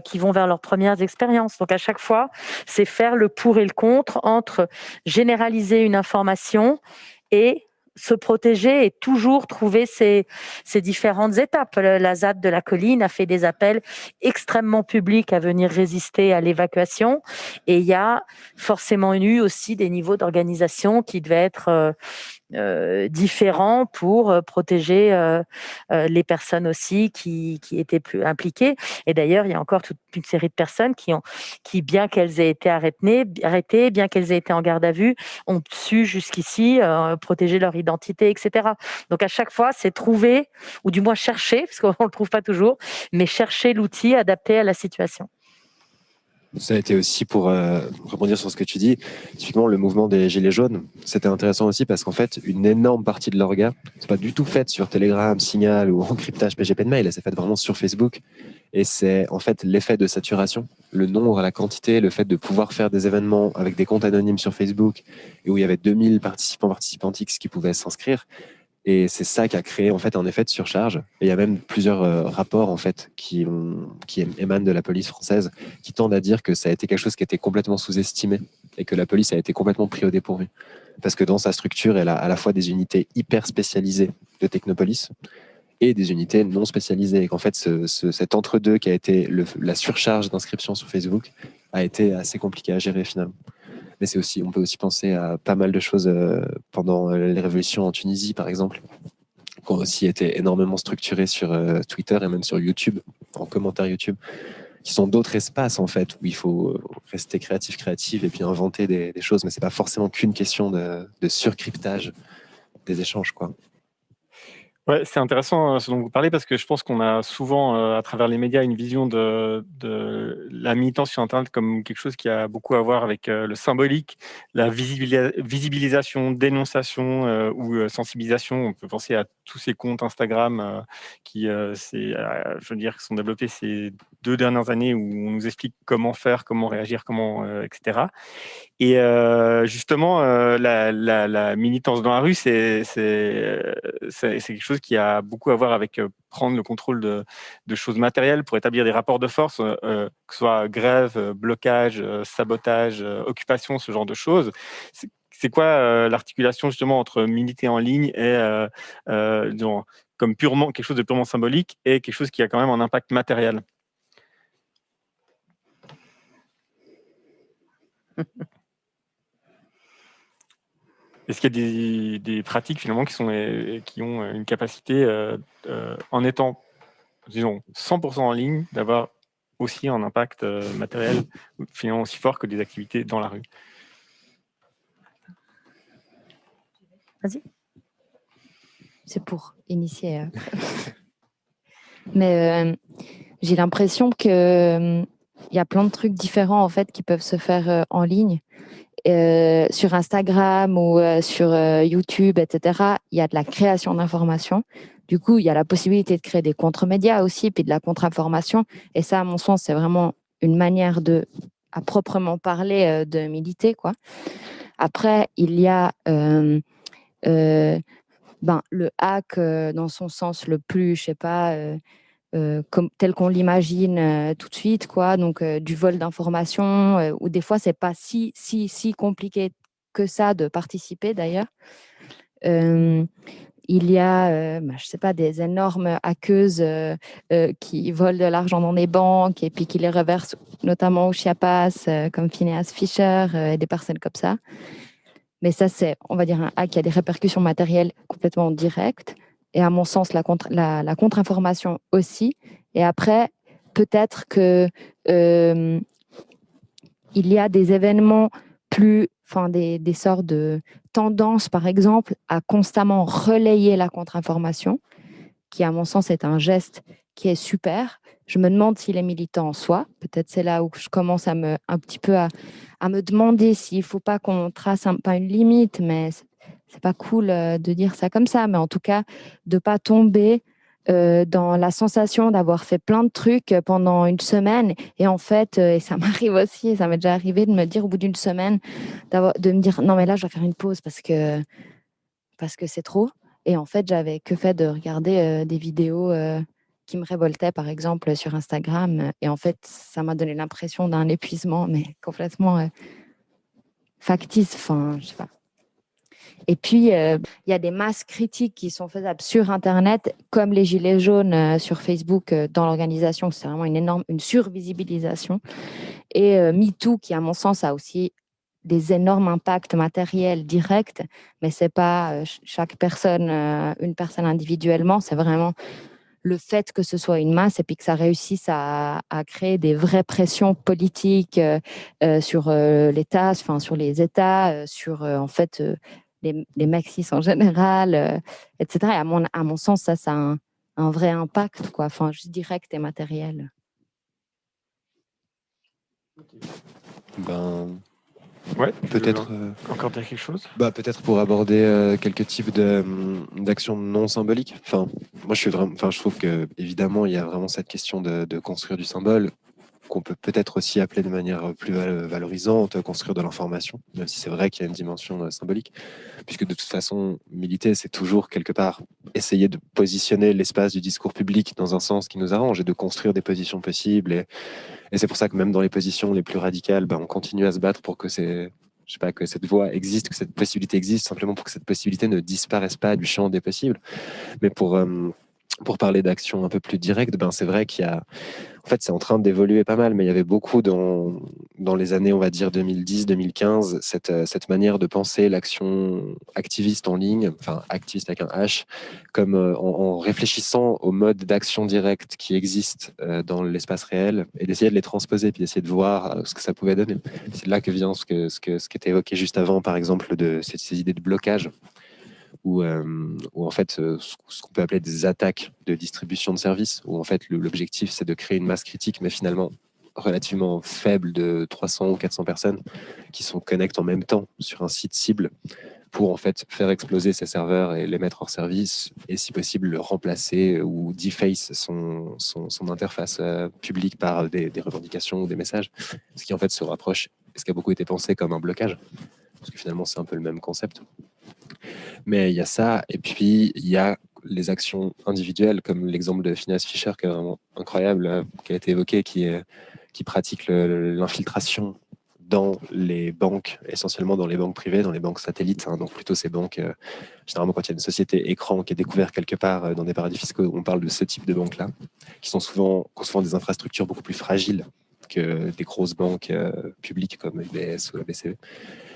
qui vont vers leurs premières expériences. Donc, à chaque fois, c'est faire le pour et le contre entre généraliser une information et se protéger et toujours trouver ces différentes étapes. La ZAD de la colline a fait des appels extrêmement publics à venir résister à l'évacuation et il y a forcément eu aussi des niveaux d'organisation qui devaient être différents pour protéger les personnes aussi qui étaient plus impliquées. Et d'ailleurs, il y a encore toute une série de personnes qui bien qu'elles aient été arrêtées, bien qu'elles aient été en garde à vue, ont su jusqu'ici protéger leur identité, etc. Donc à chaque fois, c'est trouver, ou du moins chercher, parce qu'on ne le trouve pas toujours, mais chercher l'outil adapté à la situation. Ça a été aussi pour rebondir sur ce que tu dis, typiquement le mouvement des Gilets jaunes, c'était intéressant aussi parce qu'en fait, une énorme partie de l'orga, c'est pas du tout fait sur Telegram, Signal ou encryptage PGP de mail, c'est fait vraiment sur Facebook. Et c'est en fait l'effet de saturation, le nombre, la quantité, le fait de pouvoir faire des événements avec des comptes anonymes sur Facebook et où il y avait 2000 participantes X qui pouvaient s'inscrire. Et c'est ça qui a créé en fait un effet de surcharge. Et il y a même plusieurs rapports en fait qui émanent de la police française qui tendent à dire que ça a été quelque chose qui était complètement sous-estimé et que la police a été complètement pris au dépourvu. Parce que dans sa structure, elle a à la fois des unités hyper spécialisées de Technopolis et des unités non spécialisées. Et qu'en fait, cet entre-deux qui a été la surcharge d'inscription sur Facebook a été assez compliqué à gérer finalement. Mais c'est aussi, on peut aussi penser à pas mal de choses pendant les révolutions en Tunisie, par exemple, qui ont aussi été énormément structurées sur Twitter et même sur YouTube, en commentaire YouTube, qui sont d'autres espaces, en fait, où il faut rester créatif, et puis inventer des choses. Mais c'est pas forcément qu'une question de surcryptage des échanges, quoi. Ouais, c'est intéressant ce dont vous parlez parce que je pense qu'on a souvent, à travers les médias, une vision de la militance sur Internet comme quelque chose qui a beaucoup à voir avec le symbolique, la visibilisation, dénonciation ou sensibilisation. On peut penser à tous ces comptes Instagram qui, je veux dire, sont développés ces 2 dernières années où on nous explique comment faire, comment réagir, etc. Et justement, la militance dans la rue, c'est quelque chose qui a beaucoup à voir avec prendre le contrôle de choses matérielles pour établir des rapports de force, que ce soit grève, blocage, sabotage, occupation, ce genre de choses. C'est quoi l'articulation justement entre militer en ligne et comme quelque chose de purement symbolique et quelque chose qui a quand même un impact matériel? Est-ce qu'il y a des pratiques finalement qui ont une capacité, en étant, disons, 100% en ligne, d'avoir aussi un impact matériel finalement aussi fort que des activités dans la rue? Vas-y. C'est pour initier. Mais j'ai l'impression que il y a plein de trucs différents en fait qui peuvent se faire en ligne. Sur Instagram ou sur YouTube, etc., il y a de la création d'informations. Du coup, il y a la possibilité de créer des contre-médias aussi, puis de la contre-information. Et ça, à mon sens, c'est vraiment une manière à proprement parler, de militer, quoi. Après, il y a le hack dans son sens le plus, je sais pas, tel qu'on l'imagine tout de suite, quoi. Donc, du vol d'informations, ou des fois, c'est pas si compliqué que ça de participer, d'ailleurs. Il y a, je sais pas, des énormes hackeuses qui volent de l'argent dans des banques et puis qui les reversent notamment aux Chiapas, comme Phineas Fisher, et des personnes comme ça. Mais ça, c'est, on va dire, un hack qui a des répercussions matérielles complètement directes. Et à mon sens, la contre-information aussi. Et après, peut-être que il y a des événements des sortes de tendances, par exemple, à constamment relayer la contre-information, qui, à mon sens, est un geste qui est super. Je me demande s'il est militant en soi. Peut-être c'est là où je commence un petit peu à me demander s'il ne faut pas qu'on trace pas une limite, mais c'est pas cool de dire ça comme ça. Mais en tout cas, de ne pas tomber dans la sensation d'avoir fait plein de trucs pendant une semaine. Et en fait, et ça m'arrive aussi, et ça m'est déjà arrivé de me dire au bout d'une semaine, de me dire non, mais là, je vais faire une pause parce que c'est trop. Et en fait, j'avais que fait de regarder des vidéos qui me révoltaient, par exemple, sur Instagram. Et en fait, ça m'a donné l'impression d'un épuisement, mais complètement factice. Enfin, je sais pas. Et puis, il y a des masses critiques qui sont faisables sur Internet, comme les Gilets jaunes sur Facebook dans l'organisation. C'est vraiment une survisibilisation. Et MeToo, qui, à mon sens, a aussi des énormes impacts matériels directs, mais c'est pas chaque personne, une personne individuellement, c'est vraiment le fait que ce soit une masse et puis que ça réussisse à créer des vraies pressions politiques sur l'État, enfin sur les États, sur en fait les maxis en général, etc. Et à mon sens, ça a un vrai impact, quoi, enfin juste direct et matériel. Ben, Ouais, peut-être encore dire quelque chose? peut-être pour aborder quelques types d'actions non symboliques. Enfin, moi, je trouve que évidemment, il y a vraiment cette question de construire du symbole qu'on peut peut-être aussi appeler de manière plus valorisante, construire de l'information, même si c'est vrai qu'il y a une dimension symbolique, puisque de toute façon, militer, c'est toujours quelque part essayer de positionner l'espace du discours public dans un sens qui nous arrange et de construire des positions possibles. Et c'est pour ça que même dans les positions les plus radicales, on continue à se battre pour que que cette voie existe, que cette possibilité existe, simplement pour que cette possibilité ne disparaisse pas du champ des possibles. Mais pour parler d'actions un peu plus directes, c'est vrai qu'il y a, en fait, c'est en train d'évoluer pas mal, mais il y avait beaucoup dans les années, on va dire 2010-2015, cette manière de penser l'action activiste en ligne, enfin activiste avec un H, comme en réfléchissant aux modes d'action directe qui existent dans l'espace réel et d'essayer de les transposer, puis d'essayer de voir ce que ça pouvait donner. C'est de là que vient ce qui était évoqué juste avant, par exemple, de ces idées de blocage où en fait, ce qu'on peut appeler des attaques de distribution de services, où en fait, l'objectif, c'est de créer une masse critique, mais finalement relativement faible de 300 ou 400 personnes qui se connectent en même temps sur un site cible pour en fait faire exploser ces serveurs et les mettre hors service et si possible le remplacer ou deface son interface publique par des revendications ou des messages, ce qui en fait se rapproche, ce qui a beaucoup été pensé comme un blocage, parce que finalement c'est un peu le même concept. Mais il y a ça, et puis il y a les actions individuelles, comme l'exemple de Phineas Fisher, qui est vraiment incroyable, qui a été évoqué, qui pratique l'infiltration dans les banques, essentiellement dans les banques privées, dans les banques satellites, donc plutôt ces banques, généralement quand il y a une société écran qui est découverte quelque part dans des paradis fiscaux, on parle de ce type de banques-là, qui sont souvent des infrastructures beaucoup plus fragiles que des grosses banques publiques comme UBS ou la BCE. Et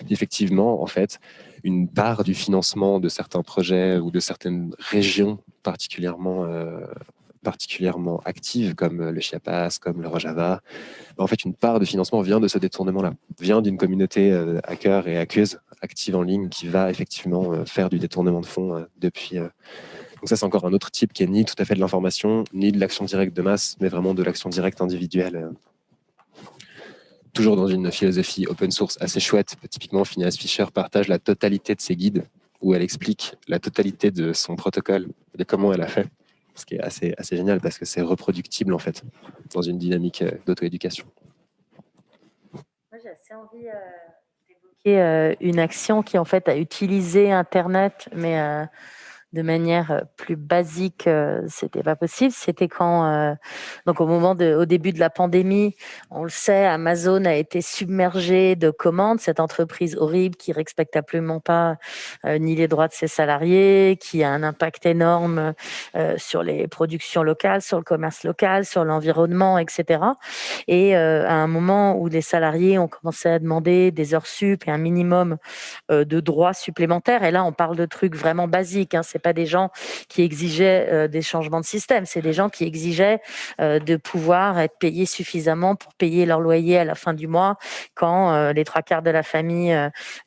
effectivement, en fait, une part du financement de certains projets ou de certaines régions particulièrement actives, comme le Chiapas, comme le Rojava, en fait, une part de financement vient de ce détournement-là, vient d'une communauté hackers et hackeuses active en ligne qui va effectivement faire du détournement de fonds depuis. Donc ça, c'est encore un autre type qui est ni tout à fait de l'information, ni de l'action directe de masse, mais vraiment de l'action directe individuelle. Toujours dans une philosophie open source assez chouette. Typiquement, Phineas Fisher partage la totalité de ses guides où elle explique la totalité de son protocole, de comment elle a fait. Ce qui est assez génial parce que c'est reproductible en fait dans une dynamique d'auto-éducation. Moi, j'ai assez envie d'évoquer une action qui en fait a utilisé Internet, mais de manière plus basique, c'était pas possible. C'était quand, donc au début de la pandémie, on le sait, Amazon a été submergé de commandes, cette entreprise horrible qui respecte absolument pas ni les droits de ses salariés, qui a un impact énorme sur les productions locales, sur le commerce local, sur l'environnement, etc. Et à un moment où les salariés ont commencé à demander des heures sup et un minimum de droits supplémentaires, et là on parle de trucs vraiment basiques, hein, c'est pas des gens qui exigeaient des changements de système, c'est des gens qui exigeaient de pouvoir être payés suffisamment pour payer leur loyer à la fin du mois, quand les 3/4 de la famille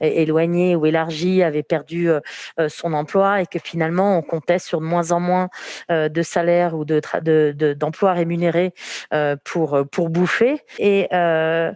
éloignée ou élargie avait perdu son emploi, et que finalement on comptait sur de moins en moins de salaires ou d'emplois rémunérés pour bouffer. Et en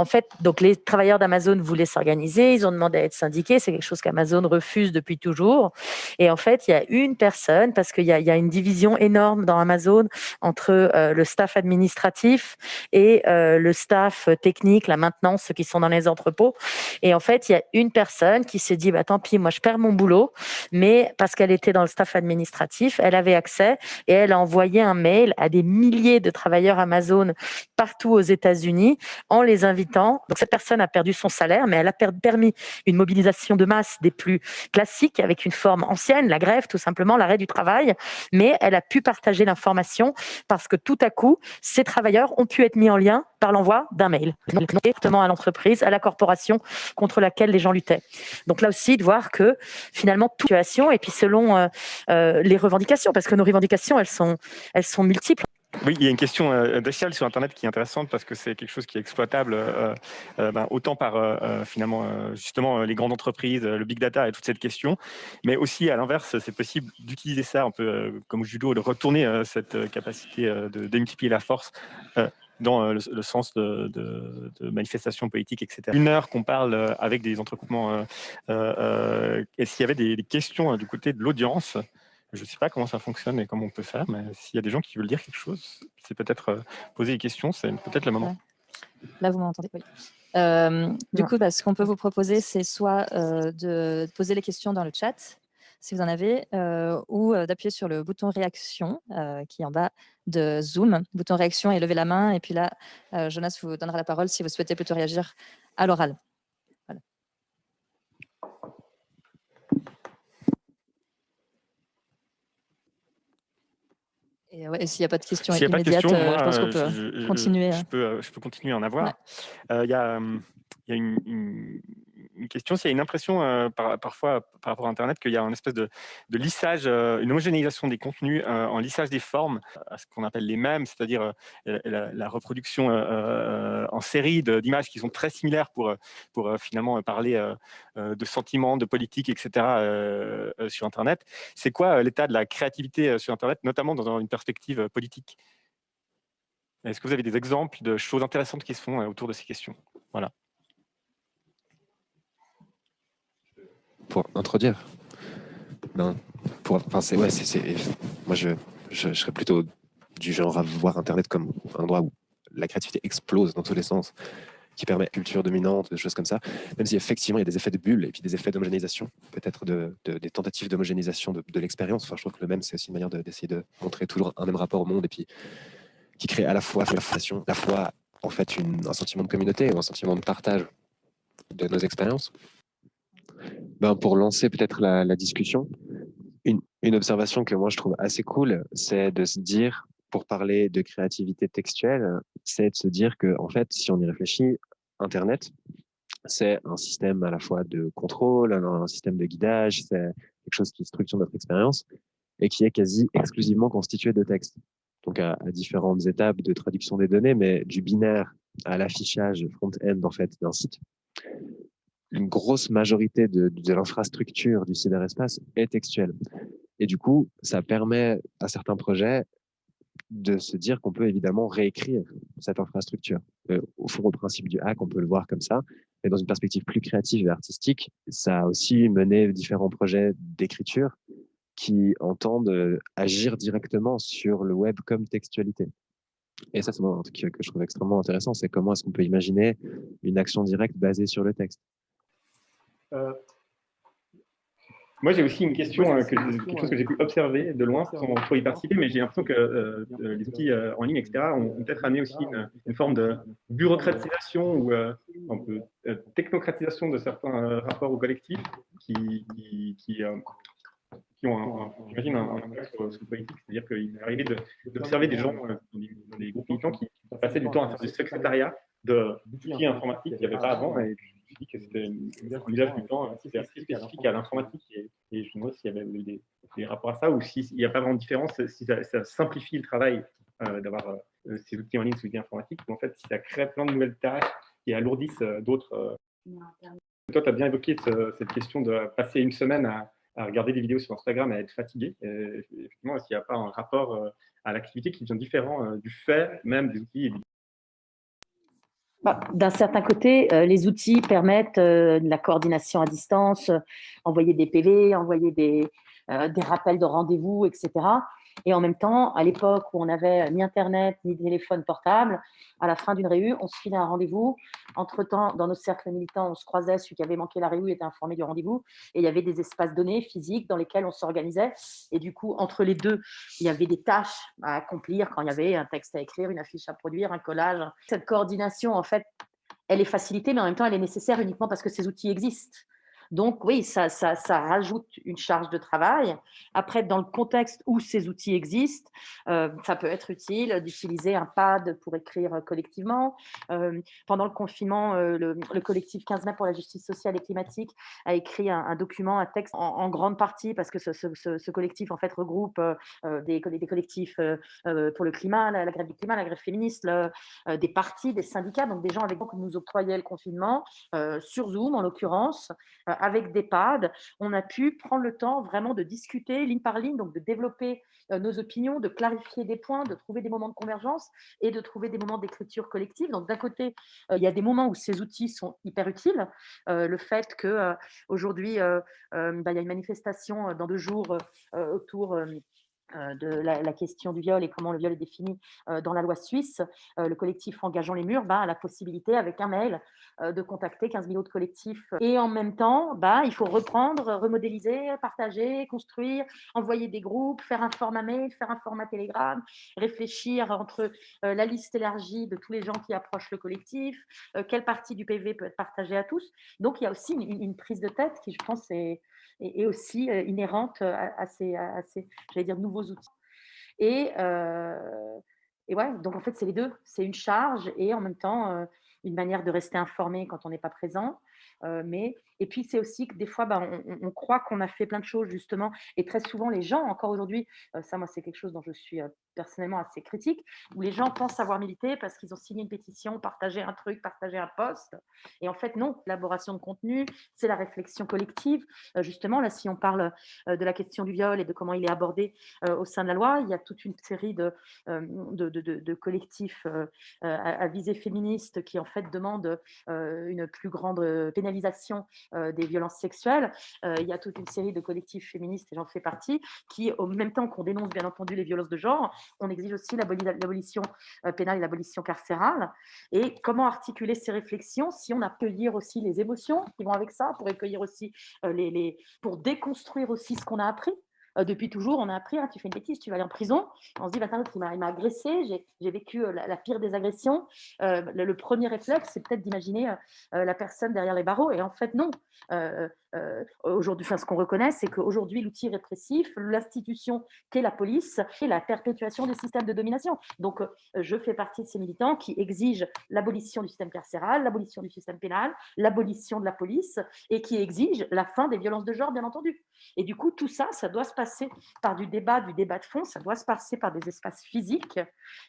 fait, donc les travailleurs d'Amazon voulaient s'organiser, ils ont demandé à être syndiqués, c'est quelque chose qu'Amazon refuse depuis toujours. Et en fait, il y a une personne, parce qu'il y a une division énorme dans Amazon entre le staff administratif et le staff technique, la maintenance, ceux qui sont dans les entrepôts. Et en fait, il y a une personne qui s'est dit, bah, tant pis, moi je perds mon boulot, mais parce qu'elle était dans le staff administratif, elle avait accès et elle a envoyé un mail à des milliers de travailleurs Amazon partout aux États-Unis en les invitant. Donc cette personne a perdu son salaire, mais elle a permis une mobilisation de masse des plus classiques avec une forme ancienne, la grève tout simplement, l'arrêt du travail, mais elle a pu partager l'information parce que tout à coup, ces travailleurs ont pu être mis en lien par l'envoi d'un mail, directement à l'entreprise, à la corporation contre laquelle les gens luttaient. Donc là aussi, de voir que finalement, toute situation, et puis selon les revendications, parce que nos revendications, elles sont multiples. Oui, il y a une question d'Achial sur Internet qui est intéressante parce que c'est quelque chose qui est exploitable autant par finalement justement les grandes entreprises, le big data et toute cette question, mais aussi à l'inverse, c'est possible d'utiliser ça un peu comme judo, de retourner cette capacité de démultiplier la force dans le sens de manifestations politiques, etc. Une heure qu'on parle avec des entregroupements. Est-ce qu'il y avait des questions du côté de l'audience ? Je ne sais pas comment ça fonctionne et comment on peut faire, mais s'il y a des gens qui veulent dire quelque chose, c'est peut-être poser des questions, c'est peut-être le moment. Ouais. Là, vous m'entendez? Oui. Du coup, ce qu'on peut vous proposer, c'est soit de poser les questions dans le chat, si vous en avez, ou d'appuyer sur le bouton réaction qui est en bas de Zoom, bouton réaction et lever la main. Et puis là, Jonas vous donnera la parole si vous souhaitez plutôt réagir à l'oral. Voilà. Et ouais, s'il n'y a pas de questions immédiates, je pense qu'on peut continuer. Je peux continuer à en avoir. Il y a une question, s'il y a une impression parfois par rapport à Internet qu'il y a une espèce de lissage, une homogénéisation des contenus, en lissage des formes, à ce qu'on appelle les mèmes, c'est-à-dire la reproduction en série d'images qui sont très similaires pour finalement parler de sentiments, de politique, etc. Sur Internet. C'est quoi l'état de la créativité sur Internet, notamment dans une perspective politique? Est-ce que vous avez des exemples de choses intéressantes qui se font autour de ces questions? Voilà. Pour introduire, moi, je serais plutôt du genre à voir Internet comme un endroit où la créativité explose dans tous les sens, qui permet culture dominante, des choses comme ça, même si effectivement il y a des effets de bulle et puis des effets d'homogénéisation, peut-être des tentatives d'homogénéisation de l'expérience. Enfin, je trouve que le même, c'est aussi une manière d'essayer de montrer toujours un même rapport au monde et puis qui crée à la fois la frustration, à la fois en fait un sentiment de communauté ou un sentiment de partage de nos expériences. Pour lancer peut-être la discussion, une observation que moi je trouve assez cool, c'est de se dire, pour parler de créativité textuelle, c'est de se dire que en fait, si on y réfléchit, Internet, c'est un système à la fois de contrôle, un système de guidage, c'est quelque chose qui structure notre expérience et qui est quasi exclusivement constitué de texte. Donc à différentes étapes de traduction des données, mais du binaire à l'affichage front-end en fait d'un site. Une grosse majorité de l'infrastructure du cyberespace est textuelle. Et du coup, ça permet à certains projets de se dire qu'on peut évidemment réécrire cette infrastructure. Au fond, au principe du hack, on peut le voir comme ça, mais dans une perspective plus créative et artistique, ça a aussi mené différents projets d'écriture qui entendent agir directement sur le web comme textualité. Et ça, c'est un truc que je trouve extrêmement intéressant, c'est comment est-ce qu'on peut imaginer une action directe basée sur le texte. Moi, j'ai aussi une question, quelque chose que j'ai pu observer de loin sans trop y participer, mais j'ai l'impression que les outils en ligne, etc., ont peut-être amené aussi une forme de bureaucratisation ou un peu technocratisation de certains rapports au collectif qui ont, j'imagine, un impact sur le politique. C'est-à-dire qu'il est arrivé d'observer des gens dans des groupes militants qui passaient du temps à faire du secrétariat d'outils informatiques qu'il n'y avait pas avant. Et je me suis dit que c'était un usage du temps qui était assez spécifique à l'informatique. Et je me demande s'il y avait eu des rapports à ça ou s'il n'y a pas vraiment de différence, si ça simplifie le travail d'avoir ces outils en ligne, ces outils informatiques, ou en fait, si ça crée plein de nouvelles tâches qui alourdissent d'autres. Toi, tu as bien évoqué cette question de passer une semaine à regarder des vidéos sur Instagram et à être fatigué. Et effectivement, s'il n'y a pas un rapport à l'activité qui devient différent du fait même des outils. D'un certain côté, les outils permettent de la coordination à distance, envoyer des PV, envoyer des rappels de rendez-vous, etc. Et en même temps, à l'époque où on n'avait ni Internet, ni téléphone portable, à la fin d'une réunion, on se filait un rendez-vous. Entre-temps, dans nos cercles militants, on se croisait, celui qui avait manqué la réunion était informé du rendez-vous. Et il y avait des espaces donnés, physiques, dans lesquels on s'organisait. Et du coup, entre les deux, il y avait des tâches à accomplir quand il y avait un texte à écrire, une affiche à produire, un collage. Cette coordination, en fait, elle est facilitée, mais en même temps, elle est nécessaire uniquement parce que ces outils existent. Donc oui, ça rajoute une charge de travail. Après, dans le contexte où ces outils existent, ça peut être utile d'utiliser un pad pour écrire collectivement. Pendant le confinement, le collectif 15 mai pour la justice sociale et climatique a écrit un document, un texte en grande partie parce que ce collectif en fait regroupe des collectifs pour le climat, la grève du climat, la grève féministe, des partis, des syndicats, donc des gens avec qui nous octroyaient le confinement, sur Zoom en l'occurrence, avec des pads. On a pu prendre le temps vraiment de discuter ligne par ligne, donc de développer nos opinions, de clarifier des points, de trouver des moments de convergence et de trouver des moments d'écriture collective. Donc d'un côté, il y a des moments où ces outils sont hyper utiles. Le fait qu'aujourd'hui, il y a une manifestation dans 2 jours autour de la question du viol et comment le viol est défini dans la loi suisse, le collectif Engageons les murs a la possibilité, avec un mail, de contacter 15 000 autres collectifs. Et en même temps, il faut reprendre, remodéliser, partager, construire, envoyer des groupes, faire un format mail, faire un format Telegram, réfléchir entre la liste élargie de tous les gens qui approchent le collectif, quelle partie du PV peut être partagée à tous. Donc, il y a aussi une prise de tête qui, je pense, est aussi inhérente à ces, j'allais dire, nouveaux outils. Et ouais, donc en fait, c'est les deux. C'est une charge et en même temps, une manière de rester informé quand on n'est pas présent. Et puis, c'est aussi que des fois, on croit qu'on a fait plein de choses, justement. Et très souvent, les gens, encore aujourd'hui, ça, moi, c'est quelque chose dont je suis personnellement assez critique, où les gens pensent avoir milité parce qu'ils ont signé une pétition, partagé un truc, partagé un post. Et en fait, non, l'élaboration de contenu, c'est la réflexion collective. Justement, là, si on parle de la question du viol et de comment il est abordé au sein de la loi, il y a toute une série de collectifs à visée féministe qui, en fait, demandent une plus grande pénalisation des violences sexuelles. Il y a toute une série de collectifs féministes, et j'en fais partie, qui, au même temps qu'on dénonce, bien entendu, les violences de genre, on exige aussi l'abolition pénale et l'abolition carcérale. Et comment articuler ces réflexions si on a recueillir aussi les émotions qui vont avec ça, pour recueillir aussi pour déconstruire aussi ce qu'on a appris. Depuis toujours, on a appris, tu fais une bêtise, tu vas aller en prison. On se dit, il m'a agressé, j'ai vécu la pire des agressions. Le premier réflexe, c'est peut-être d'imaginer la personne derrière les barreaux. Et en fait, non. Aujourd'hui, ce qu'on reconnaît, c'est qu'aujourd'hui, l'outil répressif, l'institution qu'est la police, est la perpétuation des systèmes de domination. Donc, je fais partie de ces militants qui exigent l'abolition du système carcéral, l'abolition du système pénal, l'abolition de la police, et qui exigent la fin des violences de genre, bien entendu. Et du coup, tout ça, ça doit se passer par du débat de fond, ça doit se passer par des espaces physiques.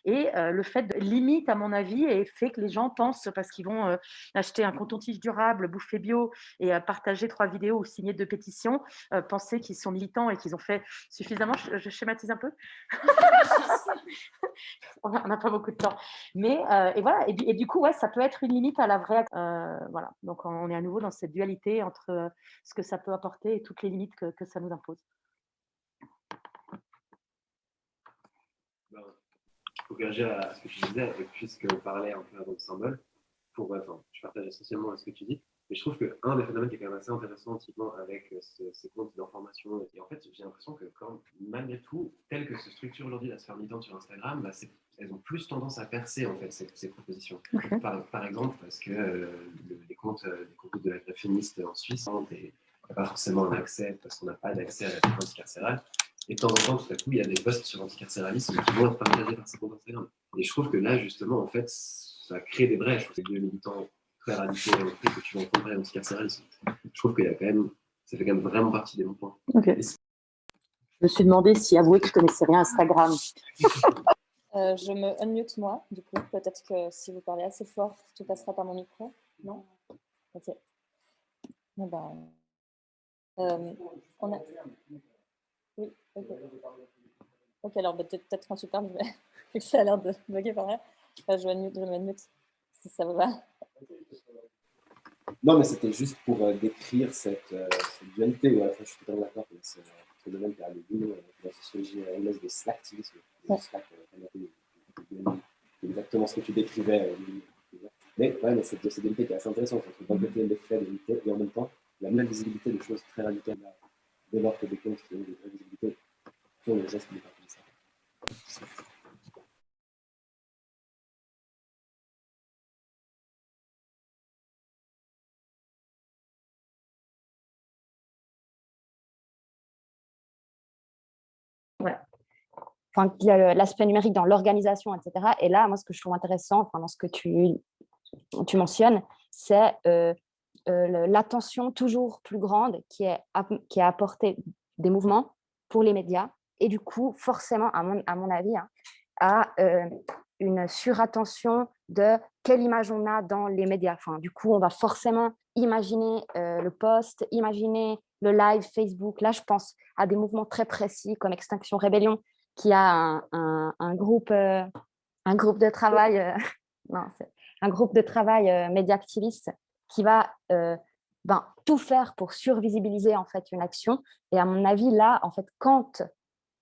Et le fait limite, à mon avis, et fait que les gens pensent, parce qu'ils vont acheter un coton-tige durable, bouffer bio, et partager 3 vidéos ou signer 2 pétitions, penser qu'ils sont militants et qu'ils ont fait suffisamment, je schématise un peu. On n'a pas beaucoup de temps. Mais, et voilà, et du coup, ouais, ça peut être une limite à la vraie. Voilà, donc on est à nouveau dans cette dualité entre ce que ça peut apporter et toutes les limites que ça nous impose. Pour réagir à ce que tu disais, puisque on parlait un peu avant de symbole, je partage essentiellement ce que tu dis. Mais je trouve qu'un des phénomènes qui est quand même assez intéressant, typiquement, avec ces comptes d'information, et en fait, j'ai l'impression que malgré tout, tel que se structure aujourd'hui la sphère militante sur Instagram, elles ont plus tendance à percer, en fait, ces propositions. Okay. Par exemple, parce que les comptes de la grève féministe en Suisse, on n'a pas forcément un accès, parce qu'on n'a pas d'accès à la lutte anticarcérale. Et de temps en temps, tout à coup, il y a des posts sur l'anticarcéralisme qui vont être partagés par ces comptes Instagram. Et je trouve que là, justement, en fait, ça crée des brèches. Je trouve que les deux militants très radicaux que tu vas rencontrer l'anticarcéralisme. Je trouve qu'il y a quand même, ça fait quand même vraiment partie des bons points. Okay. Je me suis demandé si avouer que je connaissais rien à Instagram. Je me unmute moi, du coup. Peut-être que si vous parlez assez fort, tout passera par mon micro. Non? Ok. Eh ben, on a... Oui, ok. Ok, alors peut-être quand tu parles, vu que ça a l'air de bugger par là, je m'unmute, si ça vous va. Non, mais c'était juste pour décrire cette dualité. Où à la fois, je suis totalement d'accord que c'est un phénomène qui a le goût de la sociologie anglaise de slacktivisme. Slack, exactement ce que tu décrivais. Mais c'est cette dualité qui est assez intéressante entre d'un côté l'effet de l'unité et en même temps la même visibilité de choses très radicales. Dès lors que des comptes qui ont des vraies visibilités font les gestes de partie de ça. Ouais. Enfin, il y a l'aspect numérique dans l'organisation, etc. Et là, moi, ce que je trouve intéressant, enfin, dans ce que tu mentionnes, c'est l'attention toujours plus grande qui est apportée des mouvements pour les médias. Et du coup, forcément, à mon avis, hein, à une surattention de quelle image on a dans les médias. Enfin, du coup, on va forcément imaginer le post, imaginer le live Facebook. Là, je pense à des mouvements très précis comme Extinction Rébellion, qui a un groupe de travail, non, un groupe de travail média activiste qui va tout faire pour survisibiliser en fait une action. Et à mon avis, là, en fait, quand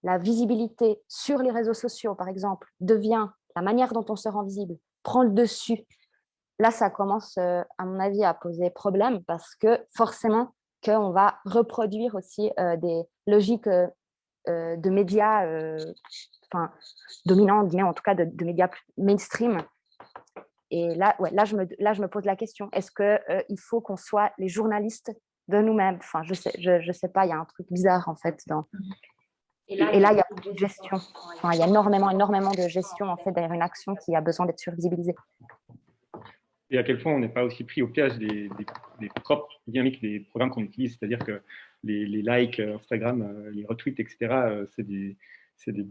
la visibilité sur les réseaux sociaux, par exemple, devient la manière dont on se rend visible, prend le dessus, là, ça commence, à mon avis, à poser problème parce que forcément qu'on va reproduire aussi des logiques de médias dominants, en tout cas de médias mainstream. Et là, je me pose la question, est-ce qu'il faut qu'on soit les journalistes de nous-mêmes? Enfin, je sais pas, il y a un truc bizarre en fait dans... Et là, il y a beaucoup de gestion. Enfin, il y a énormément de gestion en fait derrière une action qui a besoin d'être survisibilisée. Et à quel point on n'est pas aussi pris au piège des propres dynamiques des programmes qu'on utilise, c'est-à-dire que les likes Instagram, les retweets, etc., c'est des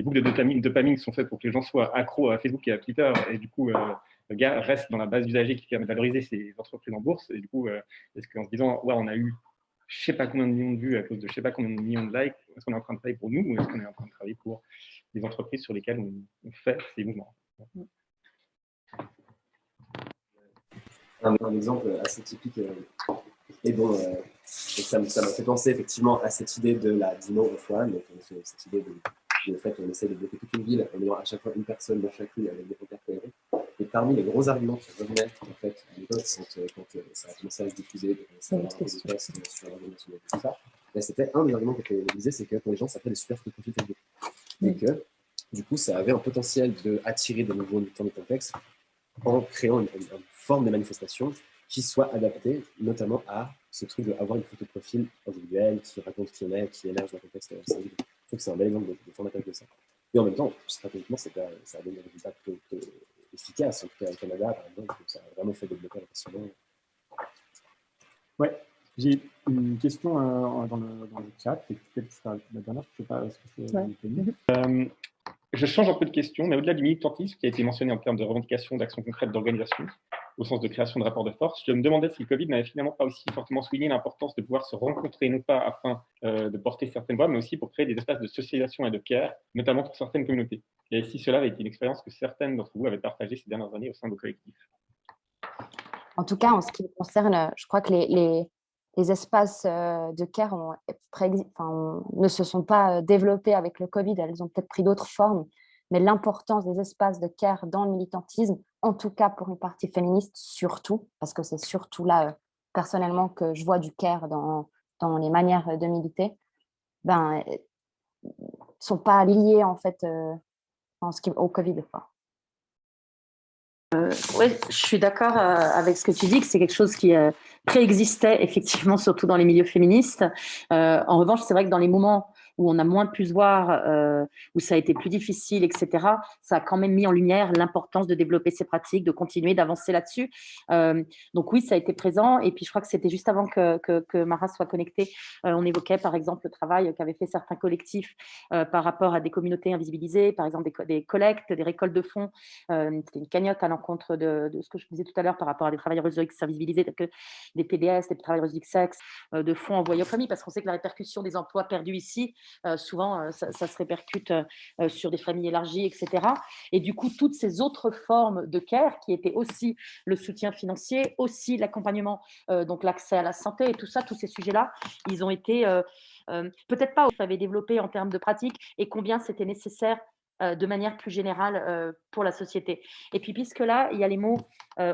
boucles de dopamine qui sont faites pour que les gens soient accros à Facebook et à Twitter, et du coup, le gars reste dans la base d'usagers qui permet de valoriser ces entreprises en bourse, et du coup, est-ce qu'en se disant, ouais, on a eu je sais pas combien de millions de vues à cause de je sais pas combien de millions de likes, est-ce qu'on est en train de travailler pour nous ou est-ce qu'on est en train de travailler pour les entreprises sur lesquelles on fait ces mouvements? Un exemple assez typique et bon, ça m'a fait penser effectivement à cette idée de la dino offline, donc cette idée de fait on essaie de bloquer toute une ville en ayant à chaque fois une personne dans chaque rue avec des pancartes colorées. Et parmi les gros arguments qui revenaient en fait à l'époque quand ça a commencé à se diffuser, ça a des textes sur l'organisation et tout ça, c'était un des arguments qui était utilisé, c'est que pour les gens ça fait des super profils Facebook. Et que du coup ça avait un potentiel d'attirer des nouveaux militants de contexte en créant une forme de manifestation qui soit adaptée notamment à ce truc d'avoir une photo de profil individuelle qui raconte qui on est, qui émerge dans le contexte singulier. Je trouve que c'est un bel exemple de formatage de ça. Et en même temps, stratégiquement, ça a donné des résultats plutôt efficaces. En tout cas, au Canada, par exemple, ça a vraiment fait développer la question. Ouais, j'ai une question dans le chat, et peut-être que ce sera la dernière, je ne sais pas ce que c'est. Je change un peu de question, mais au-delà du militantisme qui a été mentionné en termes de revendication, d'action concrète, d'organisation, au sens de création de rapports de force, je me demandais si le Covid n'avait finalement pas aussi fortement souligné l'importance de pouvoir se rencontrer, non pas afin de porter certaines voix, mais aussi pour créer des espaces de socialisation et de care, notamment pour certaines communautés. Et si cela avait été une expérience que certaines d'entre vous avaient partagée ces dernières années au sein de vos collectifs. En tout cas, en ce qui me concerne, je crois que les espaces de care ne se sont pas développés avec le Covid, elles ont peut-être pris d'autres formes, mais l'importance des espaces de care dans le militantisme en tout cas pour une partie féministe, surtout, parce que c'est surtout là, personnellement, que je vois du care dans les manières de militer, ben, sont pas liées, en fait, au Covid, quoi. Oui, je suis d'accord avec ce que tu dis, que c'est quelque chose qui préexistait effectivement, surtout dans les milieux féministes. En revanche, c'est vrai que dans les moments où on a moins pu se voir, où ça a été plus difficile, etc., ça a quand même mis en lumière l'importance de développer ces pratiques, de continuer d'avancer là-dessus. Donc oui, ça a été présent. Et puis je crois que c'était juste avant que Mara soit connectée. On évoquait par exemple le travail qu'avaient fait certains collectifs par rapport à des communautés invisibilisées, par exemple des collectes, des récoltes de fonds. C'était une cagnotte à l'encontre de ce que je disais tout à l'heure par rapport à des travailleurs du sexe invisibilisés, tels que des TDS, des travailleurs du sexe, de fonds envoyés aux familles, parce qu'on sait que la répercussion des emplois perdus ici, souvent, ça se répercute sur des familles élargies, etc. Et du coup, toutes ces autres formes de care, qui étaient aussi le soutien financier, aussi l'accompagnement, donc l'accès à la santé et tout ça, tous ces sujets-là, ils ont été peut-être pas où ça avait développé en termes de pratique et combien c'était nécessaire de manière plus générale pour la société. Et puis, puisque là, il y a les mots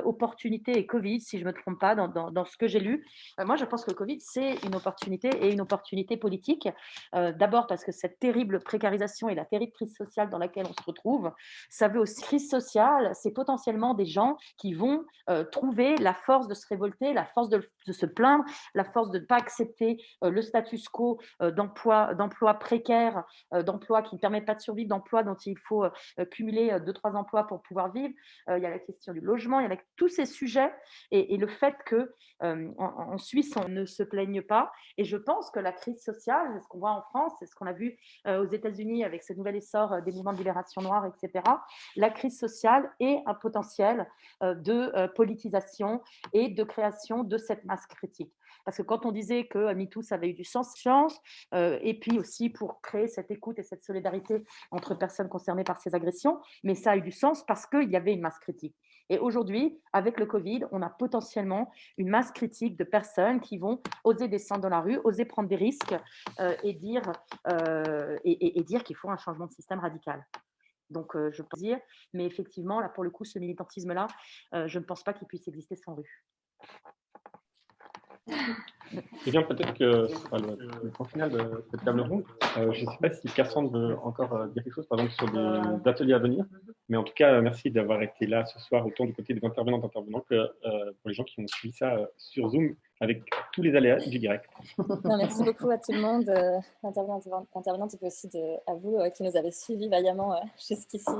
opportunité et Covid, si je ne me trompe pas, dans ce que j'ai lu, moi, je pense que le Covid, c'est une opportunité et une opportunité politique. D'abord parce que cette terrible précarisation et la terrible crise sociale dans laquelle on se retrouve, ça veut aussi crise sociale, c'est potentiellement des gens qui vont trouver la force de se révolter, la force de se plaindre, la force de ne pas accepter le status quo d'emploi précaire, d'emplois qui ne permettent pas de survivre, d'emplois dont il faut cumuler 2-3 emplois pour pouvoir vivre. Il y a la question du logement, il y a tous ces sujets et le fait qu'en Suisse, on ne se plaigne pas. Et je pense que la crise sociale, c'est ce qu'on voit en France, c'est ce qu'on a vu aux États-Unis avec ce nouvel essor des mouvements de libération noire, etc. La crise sociale est un potentiel de politisation et de création de cette masse critique. Parce que quand on disait que MeToo, ça avait eu du sens, et puis aussi pour créer cette écoute et cette solidarité entre personnes concernées par ces agressions, mais ça a eu du sens parce qu'il y avait une masse critique. Et aujourd'hui, avec le Covid, on a potentiellement une masse critique de personnes qui vont oser descendre dans la rue, oser prendre des risques et dire qu'il faut un changement de système radical. Donc, je peux dire, mais effectivement, là, pour le coup, ce militantisme-là, je ne pense pas qu'il puisse exister sans rue. Eh bien, peut-être que ce sera le point final de cette table ronde. Je ne sais pas si Cassandre veut encore dire quelque chose, par exemple, sur des ateliers à venir. Mais en tout cas, merci d'avoir été là ce soir, autant du côté des intervenantes intervenants que pour les gens qui ont suivi ça sur Zoom avec tous les aléas du direct. Non, merci beaucoup à tout le monde, intervenantes, et puis aussi à vous qui nous avez suivis vaillamment jusqu'ici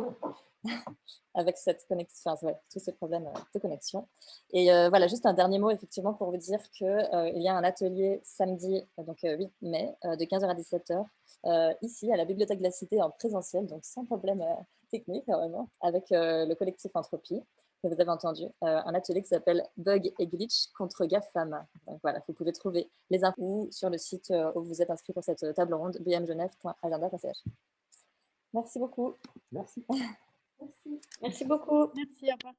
avec cette connexion, enfin, ouais, tous ces problèmes de connexion. Et voilà, juste un dernier mot, effectivement, pour vous dire qu'il y a un atelier samedi, donc 8 mai, de 15h à 17h, ici, à la Bibliothèque de la Cité, en présentiel, donc sans problème technique, vraiment, avec le collectif Entropie, que vous avez entendu, un atelier qui s'appelle Bug et Glitch contre GAFAM. Donc voilà, vous pouvez trouver les infos sur le site où vous êtes inscrit pour cette table ronde, bmgenève.agenda.ch. Merci beaucoup. Merci. Merci beaucoup. Merci, au revoir.